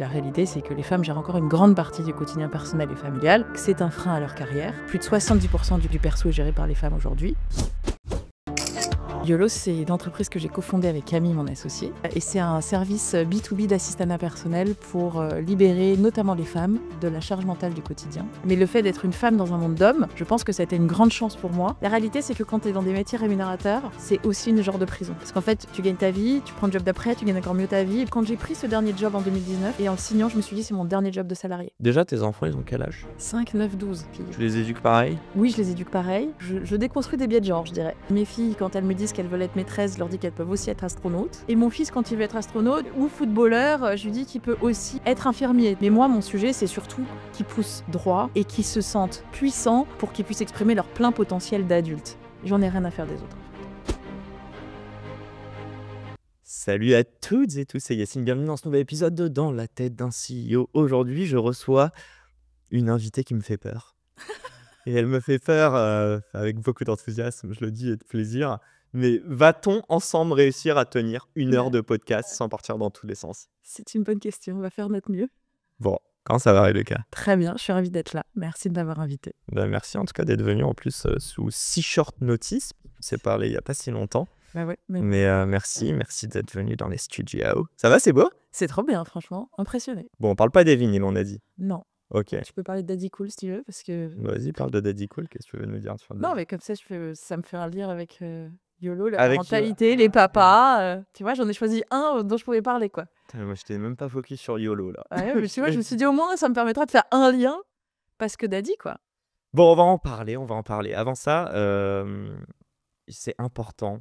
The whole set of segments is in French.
La réalité, c'est que les femmes gèrent encore une grande partie du quotidien personnel et familial, que c'est un frein à leur carrière. Plus de 70% du perso est géré par les femmes aujourd'hui. YOLO, c'est une entreprise que j'ai cofondée avec Camille, mon associée. Et c'est un service B2B d'assistanat personnel pour libérer notamment les femmes de la charge mentale du quotidien. Mais le fait d'être une femme dans un monde d'hommes, je pense que ça a été une grande chance pour moi. La réalité, c'est que quand tu es dans des métiers rémunérateurs, c'est aussi une genre de prison. Parce qu'en fait, tu gagnes ta vie, tu prends le job d'après, tu gagnes encore mieux ta vie. Et quand j'ai pris ce dernier job en 2019, et en le signant, je me suis dit, c'est mon dernier job de salarié. Déjà, tes enfants, ils ont quel âge? 5, 9, 12 filles. Tu les éduques pareil? Oui, je les éduque pareil. Je déconstruis des biais de genre, je dirais. Mes filles, quand elles me disent qu'elles veulent être maîtresses, je leur dis qu'elles peuvent aussi être astronautes. Et mon fils, quand il veut être astronaute ou footballeur, je lui dis qu'il peut aussi être infirmier. Mais moi, mon sujet, c'est surtout qu'ils poussent droit et qu'ils se sentent puissants pour qu'ils puissent exprimer leur plein potentiel d'adulte. J'en ai rien à faire des autres. Salut à toutes et tous, c'est Yacine, bienvenue dans ce nouvel épisode de Dans la tête d'un CEO. Aujourd'hui, je reçois une invitée qui me fait peur. Et elle me fait peur avec beaucoup d'enthousiasme, je le dis, et de plaisir. Mais va-t-on ensemble réussir à tenir une heure de podcast sans partir dans tous les sens? C'est une bonne question, on va faire notre mieux. Bon, quand ça va, Rebecca? Très bien, je suis ravie d'être là. Merci de m'avoir invitée. Ben, merci en tout cas d'être venu en plus sous si short notice. On s'est parlé il n'y a pas si longtemps. Bah ouais, Mais merci d'être venu dans les studios. Ça va, c'est beau? c'est trop bien, franchement, impressionné. Bon, on parle pas des vinyles, on a dit. Non, Ok. tu peux parler de Daddy Cool si tu veux, parce que... Vas-y, parle de Daddy Cool. Qu'est-ce que tu veux nous dire sur Non, Daddy? mais comme ça, ça me fait un lien avec YOLO, la Avec parentalité, les papas. Tu vois, j'en ai choisi un dont je pouvais parler, quoi. Putain, moi, j'étais même pas focus sur YOLO, là. Ouais, mais tu vois, je me suis dit au moins, ça me permettra de faire un lien, parce que Daddy, quoi. Bon, on va en parler. Avant ça, c'est important.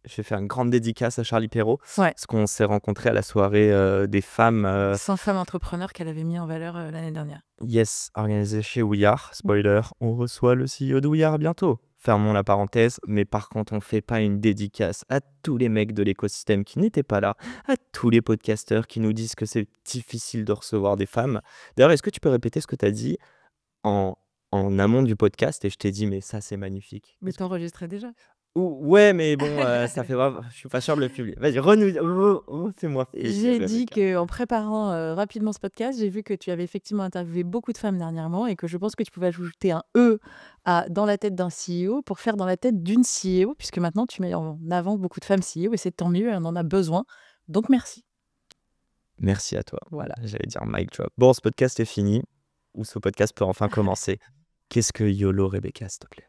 Je vais faire une grande dédicace à Charlie Perrault, Ouais. parce qu'on s'est rencontrés à la soirée des femmes 100 femmes entrepreneurs qu'elle avait mis en valeur l'année dernière. Yes, organisée chez We Are. Spoiler, on reçoit le CEO de We Are bientôt. Fermons la parenthèse, mais par contre, on fait pas une dédicace à tous les mecs de l'écosystème qui n'étaient pas là, à tous les podcasteurs qui nous disent que c'est difficile de recevoir des femmes. D'ailleurs, est-ce que tu peux répéter ce que tu as dit en amont du podcast? Et je t'ai dit, mais ça, c'est magnifique. Mais t'enregistrais déjà. Ouais, mais bon, ça fait vraiment... Je suis pas sûr de le publier. Vas-y, fais-moi plaisir, J'ai dit Rebecca. qu'en préparant rapidement ce podcast, j'ai vu que tu avais effectivement interviewé beaucoup de femmes dernièrement et que je pense que tu pouvais ajouter un E à dans la tête d'un CEO pour faire dans la tête d'une CEO, puisque maintenant tu mets en avant beaucoup de femmes CEO et c'est tant mieux, on en a besoin. Donc merci. Merci à toi. Voilà. J'allais dire mic drop. Bon, ce podcast est fini, ou ce podcast peut enfin commencer. Qu'est-ce que YOLO, Rebecca, s'il te plaît?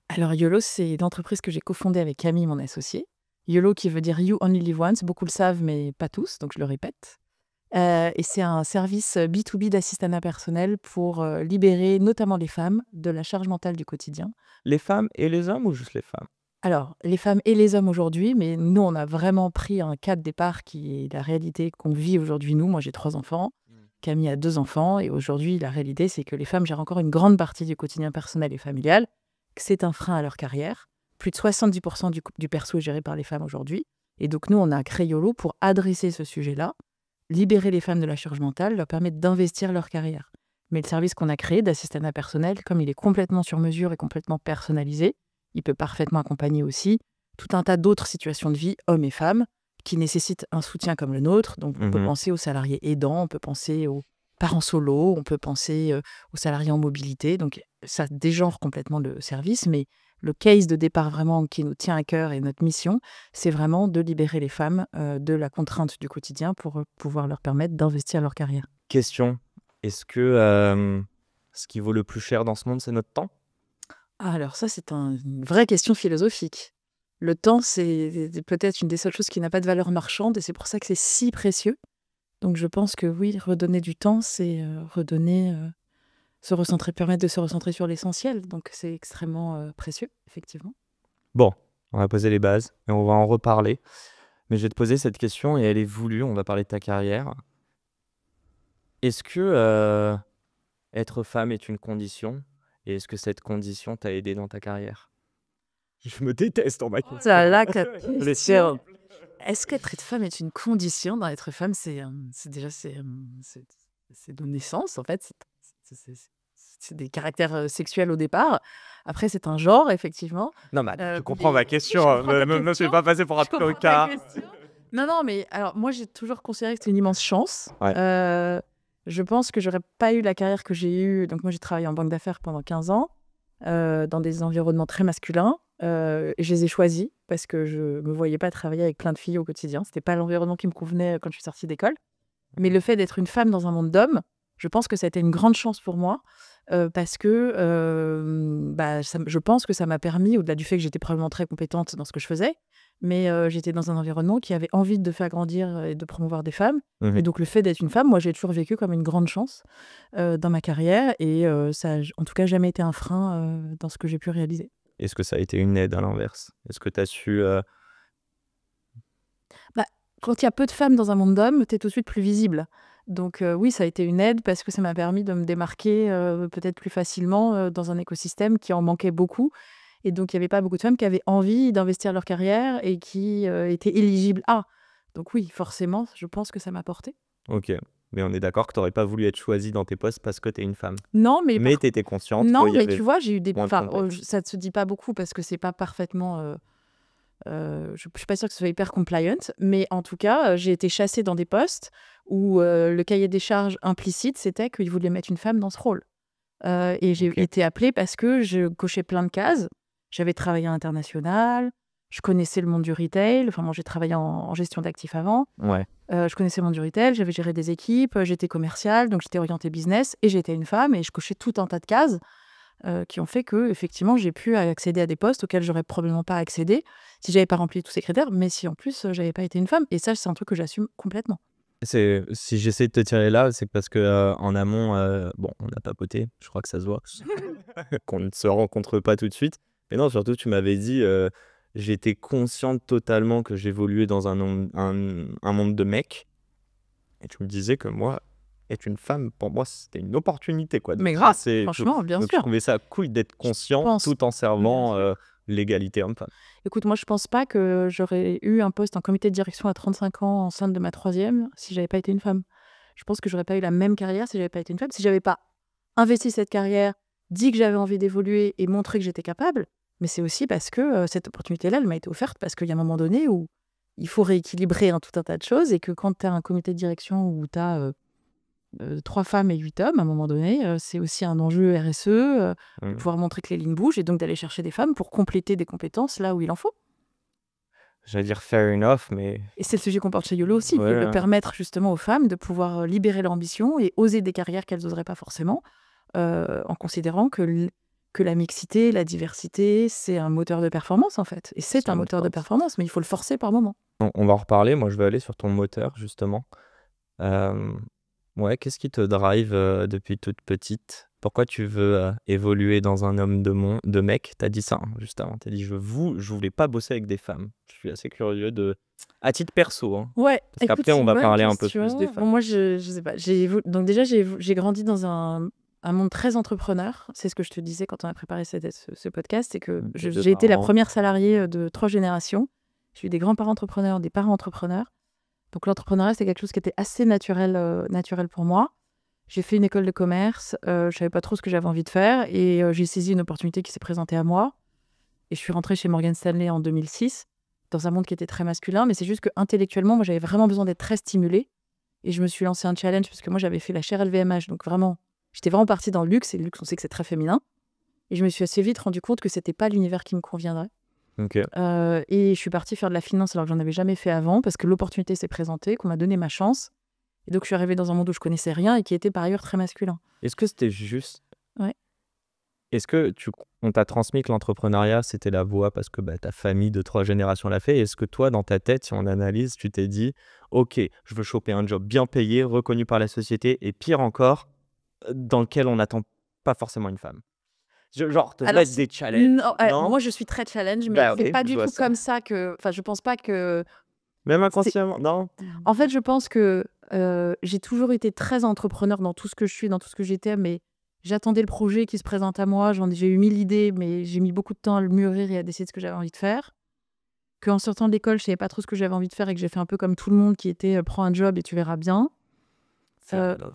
Alors YOLO, c'est une entreprise que j'ai cofondée avec Camille, mon associée. YOLO qui veut dire You Only Live Once, beaucoup le savent, mais pas tous, donc je le répète. Et c'est un service B2B d'assistanat personnel pour libérer notamment les femmes de la charge mentale du quotidien. Les femmes et les hommes ou juste les femmes? Alors, les femmes et les hommes aujourd'hui, mais nous, on a vraiment pris un cas de départ qui est la réalité qu'on vit aujourd'hui, nous. Moi, j'ai 3 enfants, Camille a 2 enfants, et aujourd'hui, la réalité, c'est que les femmes gèrent encore une grande partie du quotidien personnel et familial, que c'est un frein à leur carrière. Plus de 70% du perso est géré par les femmes aujourd'hui. Et donc, nous, on a créé YOLO pour adresser ce sujet-là, libérer les femmes de la charge mentale, leur permettre d'investir leur carrière. Mais le service qu'on a créé d'assistanat personnel, comme il est complètement sur mesure et complètement personnalisé, il peut parfaitement accompagner aussi tout un tas d'autres situations de vie, hommes et femmes, qui nécessitent un soutien comme le nôtre. Donc, on peut penser aux salariés aidants, on peut penser aux parents solos, on peut penser aux salariés en mobilité. Donc, ça dégenre complètement le service, mais le case de départ vraiment qui nous tient à cœur et notre mission, c'est vraiment de libérer les femmes de la contrainte du quotidien pour pouvoir leur permettre d'investir leur carrière. Question, est-ce que ce qui vaut le plus cher dans ce monde, c'est notre temps? Ah, alors ça, c'est une vraie question philosophique. Le temps, c'est peut-être une des seules choses qui n'a pas de valeur marchande et c'est pour ça que c'est si précieux. Donc je pense que oui, redonner du temps, c'est permettre de se recentrer sur l'essentiel. Donc c'est extrêmement précieux, effectivement. Bon, on va poser les bases et on va en reparler. Mais je vais te poser cette question et elle est voulue, on va parler de ta carrière. Est-ce que être femme est une condition? Et est-ce que cette condition t'a aidé dans ta carrière? Je me déteste en ma question. Là, Les siens. est-ce qu'être femme est une condition? Dans être femme, c'est de naissance, en fait. C'est des caractères sexuels au départ. Après, c'est un genre, effectivement. Non, mais tu mais comprends ma je question. comprends ta Ne me suis question. pas passé pour un Je comprends ta tocard. question. Non, non, mais alors moi, j'ai toujours considéré que c'était une immense chance. Ouais. Je pense que j'aurais pas eu la carrière que j'ai eue. Donc moi, j'ai travaillé en banque d'affaires pendant 15 ans, dans des environnements très masculins. Je les ai choisis parce que je me voyais pas travailler avec plein de filles au quotidien. C'était pas l'environnement qui me convenait quand je suis sortie d'école. Mais le fait d'être une femme dans un monde d'hommes, je pense que ça a été une grande chance pour moi parce que je pense que ça m'a permis, au-delà du fait que j'étais probablement très compétente dans ce que je faisais, mais j'étais dans un environnement qui avait envie de faire grandir et de promouvoir des femmes. Et donc le fait d'être une femme, moi j'ai toujours vécu comme une grande chance dans ma carrière et ça a en tout cas jamais été un frein dans ce que j'ai pu réaliser. Est-ce que ça a été une aide à l'inverse? Est-ce que tu as su... Bah, quand il y a peu de femmes dans un monde d'hommes, tu es tout de suite plus visible. Donc oui, ça a été une aide parce que ça m'a permis de me démarquer peut-être plus facilement dans un écosystème qui en manquait beaucoup. Et donc, il n'y avait pas beaucoup de femmes qui avaient envie d'investir leur carrière et qui étaient éligibles à. Donc oui, forcément, je pense que ça m'a porté. Ok, mais on est d'accord que tu n'aurais pas voulu être choisie dans tes postes parce que tu es une femme. Non, mais Mais tu étais consciente non, qu'il y mais avait tu vois, j'ai eu des. moins de Enfin, contexte. ça ne se dit pas beaucoup parce que c'est pas parfaitement. Je ne suis pas sûre que ce soit hyper compliant, mais en tout cas, j'ai été chassée dans des postes où le cahier des charges implicite, c'était qu'ils voulaient mettre une femme dans ce rôle. Et j'ai Ok. été appelée parce que je cochais plein de cases. J'avais travaillé à l'international, je connaissais le monde du retail. Enfin, moi, j'ai travaillé en gestion d'actifs avant. Ouais. Je connaissais le monde du retail, j'avais géré des équipes, j'étais commerciale, donc j'étais orientée business et j'étais une femme et je cochais tout un tas de cases qui ont fait que effectivement j'ai pu accéder à des postes auxquels j'aurais probablement pas accédé si j'avais pas rempli tous ces critères, mais si en plus j'avais pas été une femme. Et ça, c'est un truc que j'assume complètement. Si j'essaie de te tirer là, c'est parce que en amont, bon, on a papoté, je crois que ça se voit, qu'on ne se rencontre pas tout de suite. Mais non, surtout, tu m'avais dit, j'étais consciente totalement que j'évoluais dans un monde de mecs. Et tu me disais que moi, être une femme, pour moi, c'était une opportunité, quoi. Mais Donc, grave, c'est, franchement, bien donc je sûr. trouvais ça cool d'être conscient pense. tout en Bien servant sûr. l'égalité homme-femme. Écoute, moi, je pense pas que j'aurais eu un poste en comité de direction à 35 ans enceinte de ma troisième si j'avais pas été une femme. Je pense que j'aurais pas eu la même carrière si j'avais pas été une femme, si j'avais pas investi cette carrière, dit que j'avais envie d'évoluer et montré que j'étais capable. Mais c'est aussi parce que cette opportunité-là, elle m'a été offerte parce qu'il y a un moment donné où il faut rééquilibrer tout un tas de choses et que quand tu as un comité de direction où tu as 3 femmes et 8 hommes, à un moment donné, c'est aussi un enjeu RSE de pouvoir montrer que les lignes bougent et donc d'aller chercher des femmes pour compléter des compétences là où il en faut. J'allais dire fair enough, mais Et c'est le sujet qu'on porte chez YOLO aussi, Ouais, de ouais. permettre justement aux femmes de pouvoir libérer leur ambition et oser des carrières qu'elles n'oseraient pas forcément, en considérant que la mixité, la diversité, c'est un moteur de performance en fait. Et c'est un moteur de performance, mais il faut le forcer par moment. On va en reparler. Moi, je vais aller sur ton moteur, justement. Ouais, qu'est-ce qui te drive depuis toute petite? Pourquoi tu veux évoluer dans un homme de mec? T'as dit ça juste avant. T'as dit je voulais pas bosser avec des femmes. Je suis assez curieux à titre perso, hein. Ouais, Parce qu'après, écoute, c'est on une va bonne parler un peu question. plus des Bon, femmes. moi, je sais pas. Donc déjà, j'ai grandi dans un monde très entrepreneur. C'est ce que je te disais quand on a préparé ce podcast, c'est que Tes deux j'ai été la parents. première salariée de 3 générations. J'ai eu des grands-parents entrepreneurs, des parents entrepreneurs. Donc l'entrepreneuriat, c'est quelque chose qui était assez naturel pour moi. J'ai fait une école de commerce, je savais pas trop ce que j'avais envie de faire et j'ai saisi une opportunité qui s'est présentée à moi. Et je suis rentrée chez Morgan Stanley en 2006, dans un monde qui était très masculin, mais c'est juste que intellectuellement, moi, j'avais vraiment besoin d'être très stimulée. Et je me suis lancé un challenge parce que moi, j'avais fait la chaire LVMH, donc vraiment, j'étais vraiment partie dans le luxe, et le luxe, on sait que c'est très féminin. Et je me suis assez vite rendu compte que c'était pas l'univers qui me conviendrait. Ok. Et je suis partie faire de la finance alors que j'en avais jamais fait avant, parce que l'opportunité s'est présentée, qu'on m'a donné ma chance. Et donc, je suis arrivée dans un monde où je connaissais rien et qui était par ailleurs très masculin. Est-ce que c'était juste... Ouais. Est-ce que on t'a transmis que l'entrepreneuriat, c'était la voie parce que ta famille de 3 générations l'a fait? Est-ce que toi, dans ta tête, si on analyse, tu t'es dit « Ok, je veux choper un job bien payé, reconnu par la société, et pire encore, dans lequel on n'attend pas forcément une femme ». Genre, te Alors, mettre des challenges. Non? moi, je suis très challenge, mais Bah c'est oui, pas je du vois tout ça. comme ça que... Enfin, je pense pas que... Même inconsciemment, non? En fait, je pense que j'ai toujours été très entrepreneur dans tout ce que je suis, dans tout ce que j'étais, mais j'attendais le projet qui se présente à moi. J'ai eu 1000 idées, mais j'ai mis beaucoup de temps à le mûrir et à décider de ce que j'avais envie de faire. Qu'en sortant de l'école, je savais pas trop ce que j'avais envie de faire et que j'ai fait un peu comme tout le monde qui était prends un job et tu verras bien. Fair enough.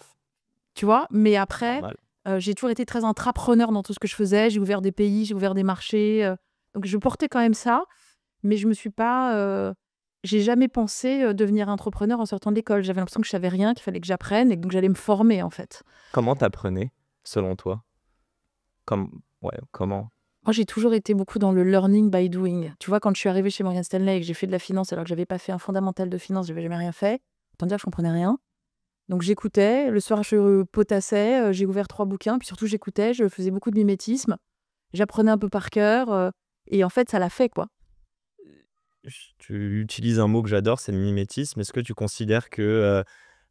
Tu vois? Mais après, Normal. j'ai toujours été très intrapreneur dans tout ce que je faisais. J'ai ouvert des pays, j'ai ouvert des marchés. Donc, je portais quand même ça, mais je me suis pas j'ai jamais pensé devenir entrepreneur en sortant de l'école. J'avais l'impression que je savais rien, qu'il fallait que j'apprenne et que donc j'allais me former en fait. Comment t'apprenais, selon toi? Comment? Moi, j'ai toujours été beaucoup dans le learning by doing. Tu vois, quand je suis arrivée chez Morgan Stanley et que j'ai fait de la finance alors que j'avais pas fait un fondamental de finance, j'avais jamais rien fait. Autant dire que je comprenais rien. Donc j'écoutais, le soir je potassais, j'ai ouvert 3 bouquins, puis surtout j'écoutais, je faisais beaucoup de mimétisme, j'apprenais un peu par cœur, et en fait ça l'a fait quoi. Tu utilises un mot que j'adore, c'est le mimétisme. Est-ce que tu considères que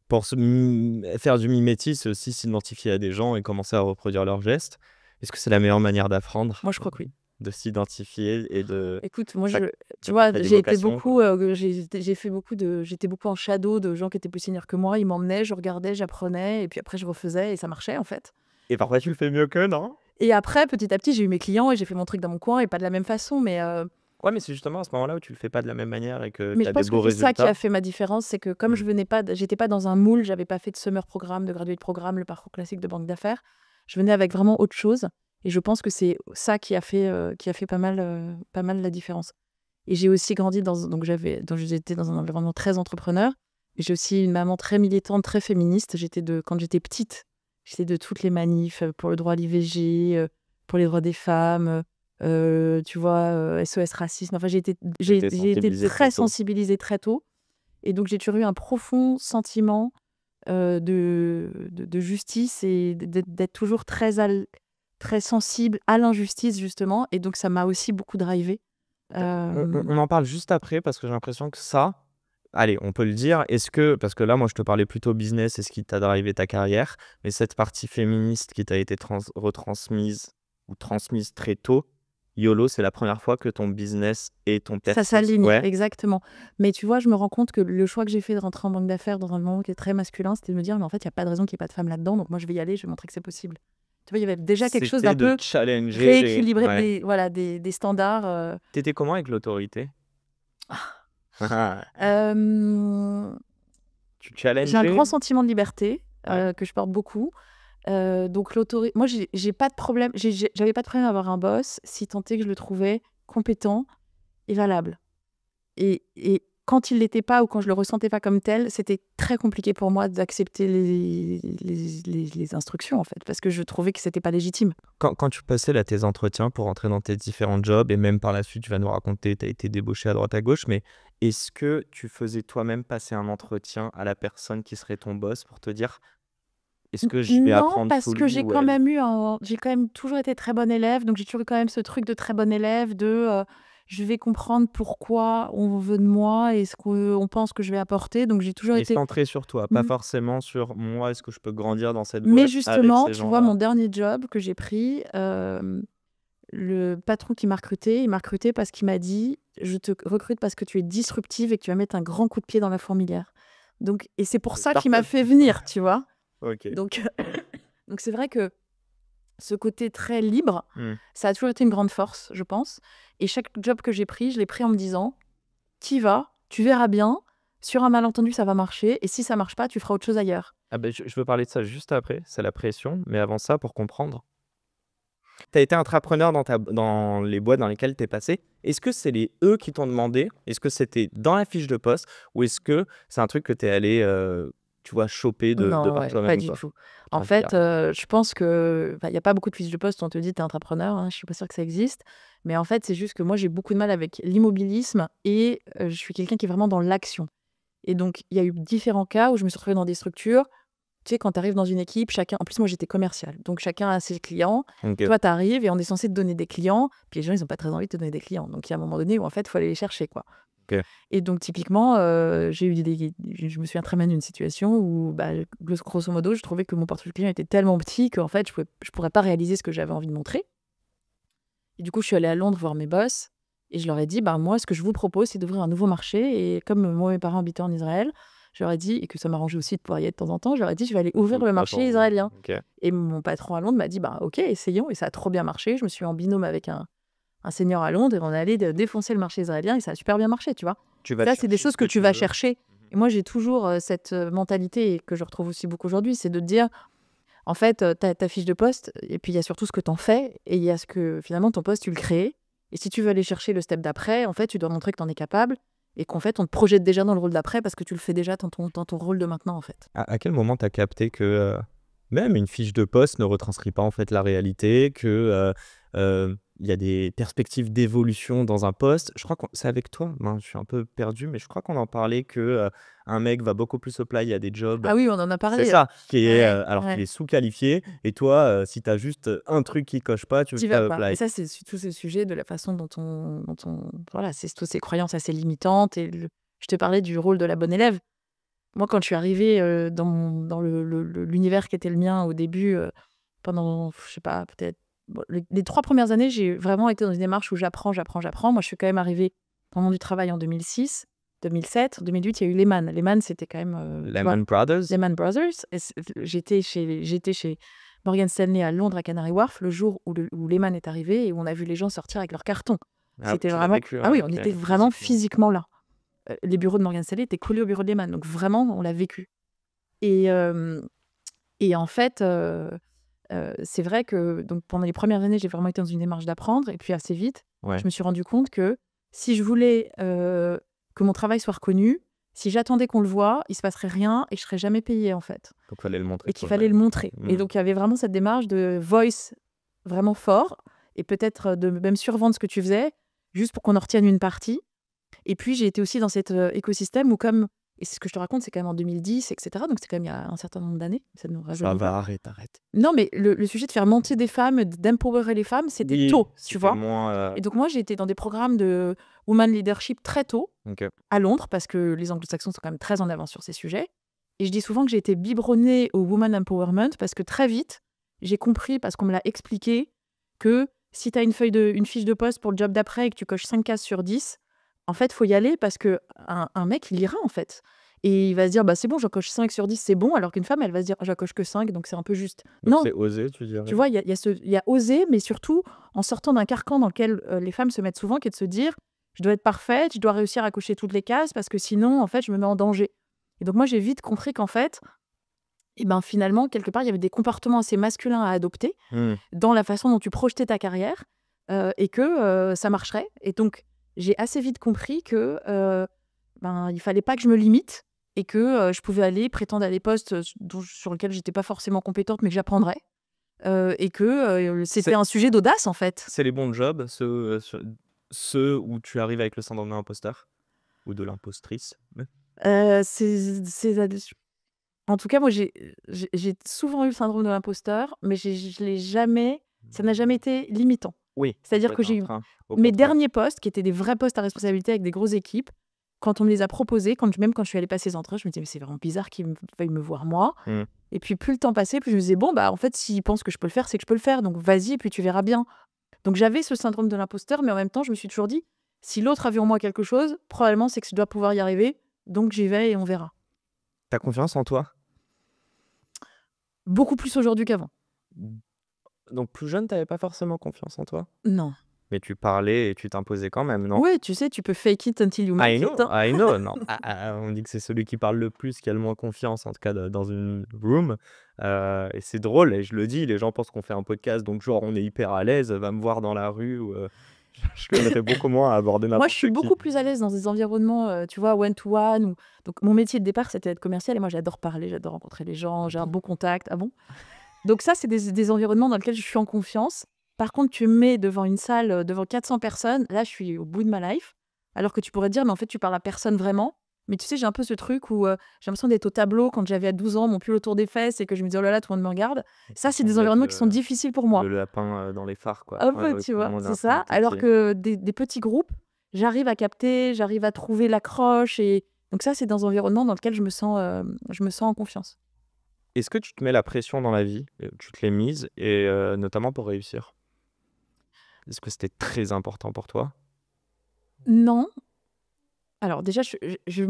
pour faire du mimétisme, c'est aussi s'identifier à des gens et commencer à reproduire leurs gestes? Est-ce que c'est la meilleure manière d'apprendre, Moi je crois que oui. de s'identifier et de Écoute, moi chaque tu vois, t'as des j'ai été vocations, quoi? beaucoup, j'ai fait beaucoup j'étais beaucoup en shadow de gens qui étaient plus seniors que moi, ils m'emmenaient, je regardais, j'apprenais et puis après je refaisais et ça marchait en fait. Et parfois tu le fais mieux qu'eux, non? Et après petit à petit, j'ai eu mes clients et j'ai fait mon truc dans mon coin et pas de la même façon Ouais, mais c'est justement à ce moment-là où tu le fais pas de la même manière et que mais tu je as des pense que beaux c'est ça qui a résultats. fait ma différence, c'est que comme Mmh. je venais pas j'étais pas dans un moule, j'avais pas fait de summer programme, de graduate programme, le parcours classique de banque d'affaires. Je venais avec vraiment autre chose et je pense que c'est ça qui a fait pas mal la différence. Et j'ai aussi grandi donc j'étais dans un environnement très entrepreneur. Et j'ai aussi une maman très militante, très féministe. Quand j'étais petite, j'étais de toutes les manifs pour le droit à l'IVG, pour les droits des femmes, tu vois, SOS racisme. Enfin, Tu étais j'ai été sensibilisé très très tôt. sensibilisée très tôt. Et donc, j'ai toujours eu un profond sentiment de justice et d'être toujours très sensible à l'injustice, justement. Et donc, ça m'a aussi beaucoup drivée. On en parle juste après parce que j'ai l'impression que ça, allez, on peut le dire. Est-ce que parce que là, moi, je te parlais plutôt business et ce qui t'a drivé ta carrière, mais cette partie féministe qui t'a été retransmise ou transmise très tôt, YOLO, c'est la première fois que ton business et ton Ça purpose s'aligne, ouais, exactement. Mais tu vois, je me rends compte que le choix que j'ai fait de rentrer en banque d'affaires dans un moment qui est très masculin, c'était de me dire: «Mais en fait, il y a pas de raison qu'il y ait pas de femmes là-dedans, donc moi je vais y aller, je vais montrer que c'est possible». Tu vois, il y avait déjà quelque chose d'un c'était de peu challenger les rééquilibré, ouais. des standards, Tu comment avec l'autorité? hem, Tu j'ai un challengeais? grand sentiment de liberté, Ouais. que je porte beaucoup, donc moi j'ai pas de problème, j'avais pas de problème à avoir un boss si tant est que je le trouvais compétent et valable. Et quand il l'était pas ou quand je le ressentais pas comme tel, c'était très compliqué pour moi d'accepter les instructions, en fait, parce que je trouvais que c'était pas légitime. Quand tu passais là tes entretiens pour entrer dans tes différents jobs et même par la suite, tu vas nous raconter, tu as été débauché à droite à gauche, mais est-ce que tu faisais toi-même passer un entretien à la personne qui serait ton boss pour te dire: «Est-ce que je vais Non, apprendre parce sous que lui ou elle?» j'ai quand même toujours été très bonne élève, donc j'ai toujours eu quand même ce truc de très bonne élève je vais comprendre pourquoi on veut de moi et ce qu'on pense que je vais apporter, donc j'ai toujours Et été centré sur toi, pas mmh, forcément sur: «Moi, est-ce que je peux grandir dans cette mais boîte avec justement, ces tu vois, gens-là?» mon dernier job que j'ai pris, le patron qui m'a recrutée, il m'a recrutée parce qu'il m'a dit: «Je te recrute parce que tu es disruptive et que tu vas mettre un grand coup de pied dans la fourmilière». Donc et c'est pour ça qu'il m'a Start-up. fait venir, tu vois? OK. Donc donc c'est vrai que ce côté très libre, Mmh. ça a toujours été une grande force, je pense. Et chaque job que j'ai pris, je l'ai pris en me disant: «Tu y vas, tu verras bien, sur un malentendu, ça va marcher et si ça marche pas, tu feras autre chose ailleurs». Ah ben je veux parler de ça juste après, c'est la pression, mais avant ça, pour comprendre. Tu as été intrapreneur dans les boîtes dans lesquelles tu es passé. Est-ce que c'est eux qui t'ont demandé? Est-ce que c'était dans la fiche de poste? Ou est-ce que c'est un truc que tu es allé, tu vois, choper de Non, par ouais, pas toi-même, du quoi? tout. En fait, Incroyable. je pense que il y a pas beaucoup de fiches de poste où on te dit: «Tu es entrepreneur», hein, je suis pas sûre que ça existe. Mais en fait, c'est juste que moi, j'ai beaucoup de mal avec l'immobilisme et je suis quelqu'un qui est vraiment dans l'action. Et donc, il y a eu différents cas où je me suis retrouvée dans des structures, tu sais, quand tu arrives dans une équipe, chacun en plus, moi, j'étais commerciale, donc chacun a ses clients. OK. Toi, tu arrives et on est censé te donner des clients, puis les gens, ils ont pas très envie de te donner des clients. Donc, il y a un moment donné où, en fait, il faut aller les chercher, quoi. OK. Et donc typiquement, j'ai eu je me souviens très bien d'une situation où, bah, grosso modo, je trouvais que mon portefeuille client était tellement petit qu'en fait, je pourrais pas réaliser ce que j'avais envie de montrer. Et du coup, je suis allée à Londres voir mes boss et je leur ai dit: «Bah, moi, ce que je vous propose, c'est d'ouvrir un nouveau marché» et comme, moi, mes parents habitaient en Israël, je leur ai dit et que ça m'arrangeait aussi de pouvoir y être de temps en temps, je leur ai dit: «Je vais aller ouvrir le marché Attends, israélien» OK. et mon patron à Londres m'a dit: «Bah, OK, essayons» et ça a trop bien marché. Je me suis mis en binôme avec un senior à Londres et on est allé défoncer le marché israélien et ça a super bien marché, tu vois? Tu vas Ça, c'est des chercher choses ce que que tu tu vas veux. chercher Mmh. et moi, j'ai toujours, cette, mentalité et que je retrouve aussi beaucoup aujourd'hui, c'est de te dire: «En fait, tu as ta fiche de poste et puis il y a surtout ce que tu en fais et il y a ce que finalement ton poste, tu le crées et si tu veux aller chercher le step d'après, en fait, tu dois montrer que tu en es capable et qu'en fait, on te projette déjà dans le rôle d'après parce que tu le fais déjà dans ton rôle de maintenant, en fait. À quel moment tu as capté que même une fiche de poste ne retranscrit pas en fait la réalité, que il y a des perspectives d'évolution dans un poste? Je crois que c'est avec toi, je suis un peu perdu, mais je crois qu'on en parlait que un mec va beaucoup plus apply à des jobs. Ah oui, on en a C'est parlé. ça, qui est, Ouais, alors qu'il ouais. est sous-qualifié, et toi, si tu as juste un truc qui coche pas, tu veux Tu vas pas pas. Et apply. ça, c'est tous ces sujets de la façon voilà, c'est toutes ces croyances assez limitantes. Et je te parlais du rôle de la bonne élève. Moi, quand je suis arrivée dans l'univers qui était le mien au début, pendant, je sais pas, peut-être les 3 premières années, j'ai vraiment été dans une démarche où j'apprends. Moi, je suis quand même arrivée dans le monde du travail en 2006, 2007. En 2008, il y a eu Lehman. Lehman, c'était quand même, tu vois, Lehman Brothers? Lehman Brothers. Et j'étais chez Morgan Stanley à Londres, à Canary Wharf, le jour où Lehman est arrivé et où on a vu les gens sortir avec leurs cartons. Ah, C'était tu l'as vraiment... vécu, Ah oui, on ok, était vraiment physiquement. physiquement là. Les bureaux de Morgan Stanley étaient collés au bureau de Lehman. Donc vraiment, on l'a vécu. Et, en fait, c'est vrai que donc, pendant les premières années, j'ai vraiment été dans une démarche d'apprendre. Et puis assez vite, Ouais, je me suis rendu compte que si je voulais que mon travail soit reconnu, si j'attendais qu'on le voie, il se passerait rien et je serais jamais payée, en fait. donc fallait le montrer Et qu'il fallait toi-même. le montrer. Et Hmm. donc, il y avait vraiment cette démarche de voice vraiment fort et peut-être de même survendre ce que tu faisais juste pour qu'on en retienne une partie. Et puis, j'ai été aussi dans cet écosystème où et c'est ce que je te raconte, c'est quand même en 2010, etc. Donc, c'est quand même il y a un certain nombre d'années. Ça ne nous Ça rajeunit pas. va, arrête. Non, mais le sujet de faire monter des femmes, d'empowerer les femmes, c'était Oui, tôt, tu c'était vois. moins. Et donc, moi, j'ai été dans des programmes de woman leadership très tôt, Ok. à Londres, parce que les anglo-saxons sont quand même très en avance sur ces sujets. Et je dis souvent que j'ai été biberonnée au woman empowerment parce que très vite, j'ai compris, parce qu'on me l'a expliqué, que si tu as une fiche de poste pour le job d'après et que tu coches 5 cases sur 10, en fait, faut y aller parce que un mec, il ira, en fait. Et il va se dire, bah, c'est bon, j'en coche 5 sur 10, c'est bon. Alors qu'une femme, elle va se dire, j'en coche que 5, donc c'est un peu juste. Donc Non, c'est osé, tu tu dirais? vois, il y a oser, mais surtout en sortant d'un carcan dans lequel les femmes se mettent souvent, qui est de se dire, je dois être parfaite, je dois réussir à cocher toutes les cases parce que sinon, en fait, je me mets en danger. Et donc, moi, j'ai vite compris qu'en fait, et ben, finalement, quelque part, il y avait des comportements assez masculins à adopter Hmm. dans la façon dont tu projetais ta carrière et que ça marcherait. Et donc, j'ai assez vite compris que il fallait pas que je me limite et que je pouvais aller prétendre à des postes sur lesquels j'étais pas forcément compétente, mais que j'apprendrais. Et que c'était C'est un sujet d'audace, en fait. c'est les bons jobs, ceux où tu arrives avec le syndrome de l'imposteur? Ou de l'impostrice? Ouais. C'est en tout cas, moi, j'ai souvent eu le syndrome de l'imposteur, mais je l'ai jamais ça n'a jamais été limitant. Oui, ça C'est-à-dire peut que être un j'ai eu frein, au mes contraire. derniers postes, qui étaient des vrais postes à responsabilité avec des grosses équipes, quand on me les a proposés, même quand je suis allée passer les entretiens, je me disais: «Mais c'est vraiment bizarre qu'ils veuillent me voir moi». Hmm. Et puis plus le temps passait, plus je me disais: «Bon, bah, en fait, s'ils pensent que je peux le faire, c'est que je peux le faire, donc vas-y et puis tu verras bien». Donc j'avais ce syndrome de l'imposteur, mais en même temps, je me suis toujours dit: «Si l'autre a vu en moi quelque chose, probablement c'est que je dois pouvoir y arriver, donc j'y vais et on verra». T'as confiance en toi? Beaucoup plus aujourd'hui qu'avant. Donc plus jeune, t'avais pas forcément confiance en toi? Non. Mais tu parlais et tu t'imposais quand même, non? Ouais, tu sais, tu peux fake it until you I make it, know, hein. I know, non. On dit que c'est celui qui parle le plus qui a le moins confiance, en tout cas dans une room. Et c'est drôle, et je le dis, les gens pensent qu'on fait un podcast, donc genre on est hyper à l'aise, va me voir dans la rue, ou je connaîtrais beaucoup moins à aborder Moi, je suis n'importe qui. beaucoup plus à l'aise dans des environnements, tu vois, one to one ou donc mon métier de départ, c'était d'être commercial et moi, j'adore parler, j'adore rencontrer les gens, Ah j'ai un bon? bon contact. Ah bon? Donc ça, c'est des environnements dans lesquels je suis en confiance. Par contre, tu me mets devant une salle, devant 400 personnes, là, je suis au bout de ma life. Alors que tu pourrais te dire: «Mais en fait, tu parles à personne vraiment». Mais tu sais, j'ai un peu ce truc où, j'ai l'impression d'être au tableau quand j'avais à 12 ans, mon pull autour des fesses et que je me dis: «Oh là là, tout le monde me regarde». Et Ça, tu c'est des sembles être environnements qui sont difficiles pour moi. le lapin dans les phares, quoi. Un Ouais, peu, ouais, tu tout le vois? monde est C'est un peu ça. Alors têtier. que des petits groupes, j'arrive à capter, j'arrive à trouver l'accroche et donc ça, c'est dans un environnement dans lequel je me sens en confiance. Est-ce que tu te mets la pression dans la vie? Tu te l'es mise, et notamment pour réussir? Est-ce que c'était très important pour toi? Non. Alors déjà, je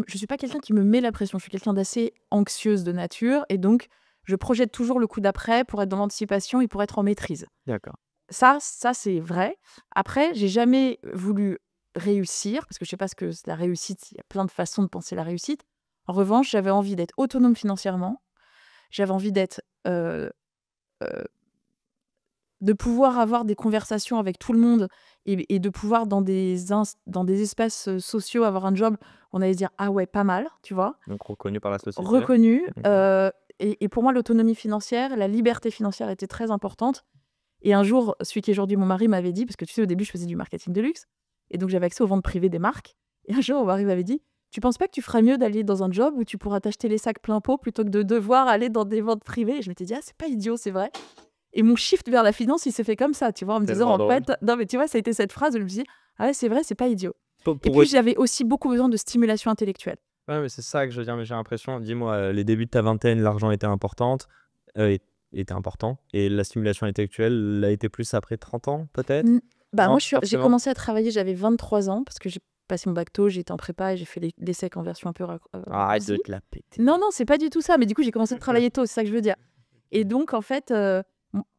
suis pas quelqu'un qui me met la pression. Je suis quelqu'un d'assez anxieuse de nature et donc je projette toujours le coup d'après pour être dans l'anticipation et pour être en maîtrise. D'accord. Ça c'est vrai. Après, j'ai jamais voulu réussir parce que je sais pas ce que c'est la réussite. Il y a plein de façons de penser la réussite. En revanche, j'avais envie d'être autonome financièrement. J'avais envie d'être, heu de pouvoir avoir des conversations avec tout le monde et de pouvoir dans des espaces sociaux avoir un job, on allait se dire ah ouais, pas mal, tu vois, Donc reconnu par la société. reconnu. Mhm. Et pour moi, l'autonomie financière, la liberté financière était très importante. Et un jour, celui qui est aujourd'hui mon mari m'avait dit, parce que tu sais, au début, je faisais du marketing de luxe, et donc j'avais accès aux ventes privées des marques. Et un jour, mon mari m'avait dit, tu penses pas que tu ferais mieux d'aller dans un job où tu pourras t'acheter les sacs plein pot plutôt que de devoir aller dans des ventes privées? Et je m'étais dit, ah, c'est pas idiot, c'est vrai. Et mon shift vers la finance, il s'est fait comme ça, tu vois, en me disant, Tellement en drôle. fait, non, mais tu vois, ça a été cette phrase où je me suis dit, ah ouais, c'est vrai, c'est pas idiot. Pour, Et pour puis, j'avais aussi beaucoup besoin de stimulation intellectuelle. Ouais, mais c'est ça que je veux dire, mais j'ai l'impression, dis-moi, les débuts de ta vingtaine, l'argent était important, et la stimulation intellectuelle l'a été plus après 30 ans, peut-être? Bah, Non, moi, j'ai forcément. commencé à travailler, j'avais 23 ans, parce que j'ai passé mon bac tôt, j'étais en prépa et j'ai fait l'ESSEC en version un peu Arrête de raccourcie. te la péter. Non, non, c'est pas du tout ça, mais du coup, j'ai commencé à travailler tôt, c'est ça que je veux dire. Et donc, en fait,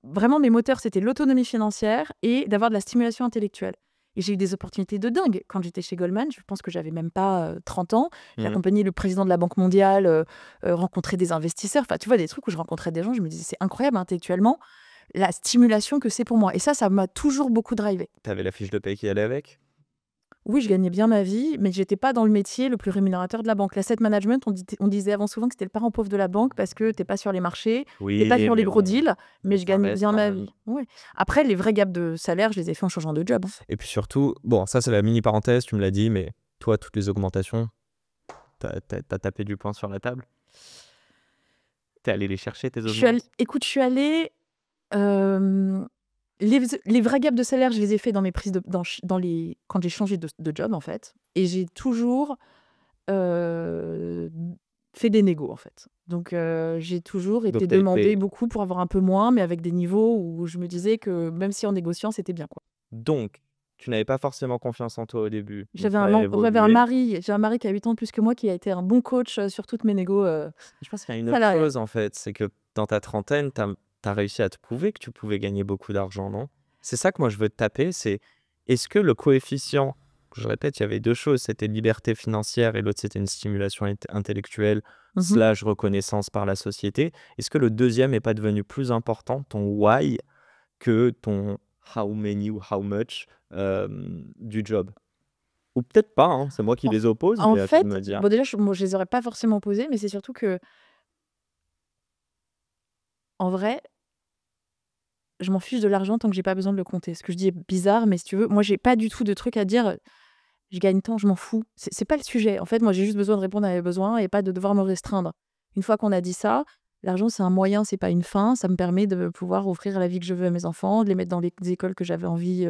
vraiment, mes moteurs, c'était l'autonomie financière et d'avoir de la stimulation intellectuelle. Et j'ai eu des opportunités de dingue. Quand j'étais chez Goldman, je pense que j'avais même pas 30 ans. J'ai Mhm. accompagné le président de la Banque mondiale, rencontré des investisseurs. Enfin, tu vois, des trucs où je rencontrais des gens, je me disais, c'est incroyable intellectuellement, la stimulation que c'est pour moi. Et ça m'a toujours beaucoup drivé. T'avais la fiche de paie qui allait avec? Oui, je gagnais bien ma vie, mais j'étais pas dans le métier le plus rémunérateur de la banque. L'asset management, on disait avant souvent que c'était le parent pauvre de la banque parce que t'es pas sur les marchés, t'es pas Oui, sur les mais gros bon, deals, mais je ça gagnais reste bien quand ma même. vie. Ouais. Après, les vrais gaps de salaire, je les ai fait en changeant de job. Et puis surtout, bon, ça c'est la mini parenthèse, tu me l'as dit, mais toi, toutes les augmentations, t'as tapé du poing sur la table? T'es allé les chercher, tes augmentes? Écoute, je suis allée. euh, les vrais gaps de salaire, je les ai fait dans mes prises quand j'ai changé de job, en fait. Et j'ai toujours euh, fait des négos, en fait. Donc, j'ai toujours été Donc demandé beaucoup pour avoir un peu moins, mais avec des niveaux où je me disais que même si en négociant, c'était bien, quoi. donc, tu n'avais pas forcément confiance en toi au début, mais J'avais tu un, as an- j'avais un évolué. mari, j'ai un mari qui a 8 ans de plus que moi, qui a été un bon coach sur toutes mes négos Je pense qu'il y a une autre salariales. chose en fait, c'est que dans ta trentaine, t'as réussi à te prouver que tu pouvais gagner beaucoup d'argent, non? C'est ça que moi je veux te taper, c'est est-ce que le coefficient, je répète, il y avait deux choses, c'était liberté financière et l'autre c'était une stimulation intellectuelle Mhm. slash reconnaissance par la société. Est-ce que le deuxième n'est pas devenu plus important, ton why, que ton how many ou how much du job? Ou peut-être pas, hein, c'est moi qui En, les oppose, en mais à toi de fait, me dire. bon, déjà, moi, je les aurais pas forcément posés, mais c'est surtout que, en vrai, je m'en fiche de l'argent tant que j'ai pas besoin de le compter. Ce que je dis est bizarre, mais si tu veux, moi, j'ai pas du tout de truc à dire. Je gagne tant, je m'en fous. C'est pas le sujet. En fait, moi, j'ai juste besoin de répondre à mes besoins et pas de devoir me restreindre. Une fois qu'on a dit ça, l'argent, c'est un moyen, c'est pas une fin. Ça me permet de pouvoir offrir la vie que je veux à mes enfants, de les mettre dans les écoles que j'avais envie,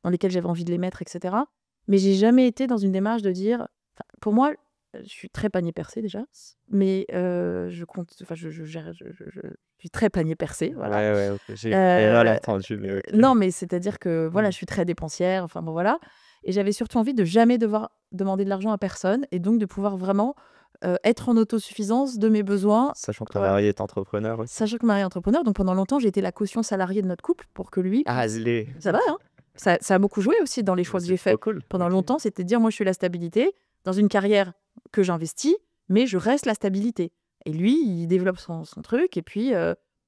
dans lesquelles j'avais envie de les mettre, etc. Mais j'ai jamais été dans une démarche de dire. Enfin, pour moi, je suis très panier percé déjà, mais je compte. Enfin, je suis très panier percé, voilà. Ouais, ouais, ok, j'ai mal Euh, entendu, mais ok. non, mais c'est-à-dire que voilà, Mm. je suis très dépensière, enfin bon voilà. Et j'avais surtout envie de jamais devoir demander de l'argent à personne et donc de pouvoir vraiment être en autosuffisance de mes besoins. Sachant que ton Voilà. mari est entrepreneur aussi. Sachant que Marie est entrepreneur, donc pendant longtemps, j'ai été la caution salariée de notre couple pour que lui Ah, puisse. zlé. Ça va, hein? Ça a beaucoup joué aussi dans les choix que C'est j'ai trop faits. cool. Pendant Ok. longtemps, c'était de dire moi, je suis la stabilité dans une carrière que j'investis, mais je reste la stabilité. Et lui, il développe son truc et puis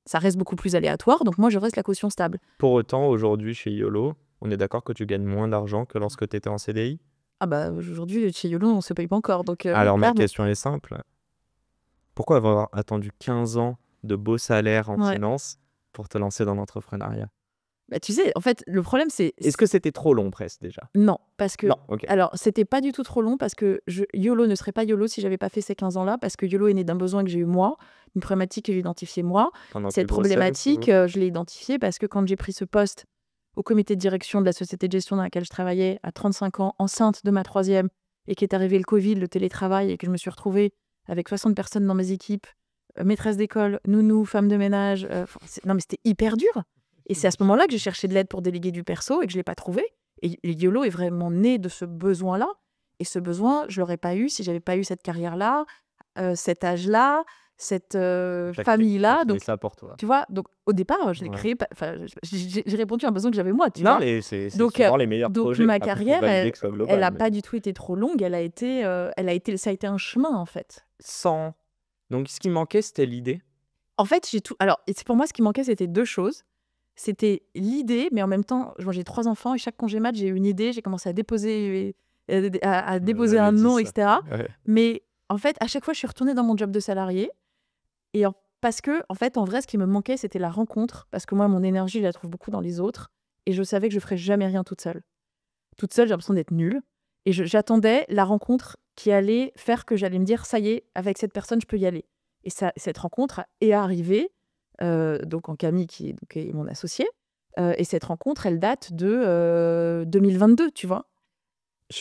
ça reste beaucoup plus aléatoire, donc moi, je reste la caution stable. Pour autant, aujourd'hui, chez YOLO, on est d'accord que tu gagnes moins d'argent que lorsque tu étais en CDI? Ah bah aujourd'hui, chez YOLO, on se paye pas encore, donc Alors, ma clairement. question est simple. Pourquoi avoir attendu 15 ans de beaux salaires en Ouais. finance pour te lancer dans l'entrepreneuriat? Bah, tu sais, en fait, le problème, c'est Est-ce que c'était trop long, presque, déjà? non, parce que Non, ok. alors, c'était pas du tout trop long parce que YOLO ne serait pas YOLO si j'avais pas fait ces 15 ans-là, parce que YOLO est né d'un besoin que j'ai eu moi, une problématique que j'ai identifiée moi. Pendant tes Cette grossesses problématique, ou... je l'ai identifiée parce que quand j'ai pris ce poste au comité de direction de la société de gestion dans laquelle je travaillais à 35 ans, enceinte de ma troisième, et qu'est arrivé le Covid, le télétravail, et que je me suis retrouvée avec 60 personnes dans mes équipes, maîtresse d'école, nounou, femme de ménage. Non, mais c'était hyper dur. Et c'est à ce moment-là que j'ai cherché de l'aide pour déléguer du perso et que je ne l'ai pas trouvé. Et YOLO est vraiment né de ce besoin-là. Et ce besoin, je ne l'aurais pas eu si j'avais pas eu cette carrière-là, cet âge-là, cette T'as famille-là. créé Donc, ça pour toi. tu vois, donc au départ, je l'ai Ouais. créé. Enfin, j'ai répondu à un besoin que j'avais moi, tu Non, vois. mais c'est Donc, souvent les meilleurs donc projets. ma Après, faut carrière, valider que ce soit elle global. n'a Mais pas du tout été trop longue. Ça a été un chemin, en fait. sans... Donc, ce qui manquait, c'était l'idée. En fait, j'ai tout. Alors, pour moi, ce qui manquait, c'était deux choses. c'était l'idée, mais en même temps, moi, j'ai 3 enfants et chaque congé mat, j'ai eu une idée, j'ai commencé à déposer, à déposer un J'avais dit nom, ça. etc. Ouais. Mais en fait, à chaque fois, je suis retournée dans mon job de salarié. Et parce que, en fait, en vrai, ce qui me manquait, c'était la rencontre. Parce que moi, mon énergie, je la trouve beaucoup dans les autres. Et je savais que je ferais jamais rien toute seule. Toute seule, j'ai l'impression d'être nulle. Et j'attendais la rencontre qui allait faire que j'allais me dire, ça y est, avec cette personne, je peux y aller. Et cette rencontre est arrivée, donc en Camille, qui est mon associé. Et cette rencontre, elle date de 2022, tu vois.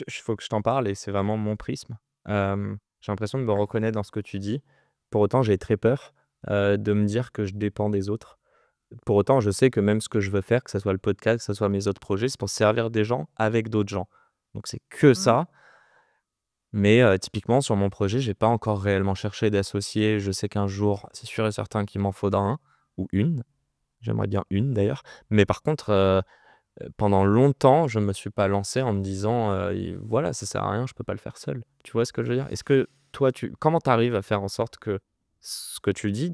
Faut que je t'en parle et c'est vraiment mon prisme. J'ai l'impression de me reconnaître dans ce que tu dis. Pour autant, j'ai très peur de me dire que je dépends des autres. Pour autant, je sais que même ce que je veux faire, que ce soit le podcast, que ce soit mes autres projets, c'est pour servir des gens avec d'autres gens. Donc c'est que ça. Mais typiquement, sur mon projet, j'ai pas encore réellement cherché d'associé. Je sais qu'un jour, c'est sûr et certain qu'il m'en faudra un ou une. J'aimerais bien une d'ailleurs. Mais par contre, pendant longtemps, je me suis pas lancé en me disant voilà, ça sert à rien, je peux pas le faire seul. Tu vois ce que je veux dire? Est-ce que toi, comment tu arrives à faire en sorte que ce que tu dis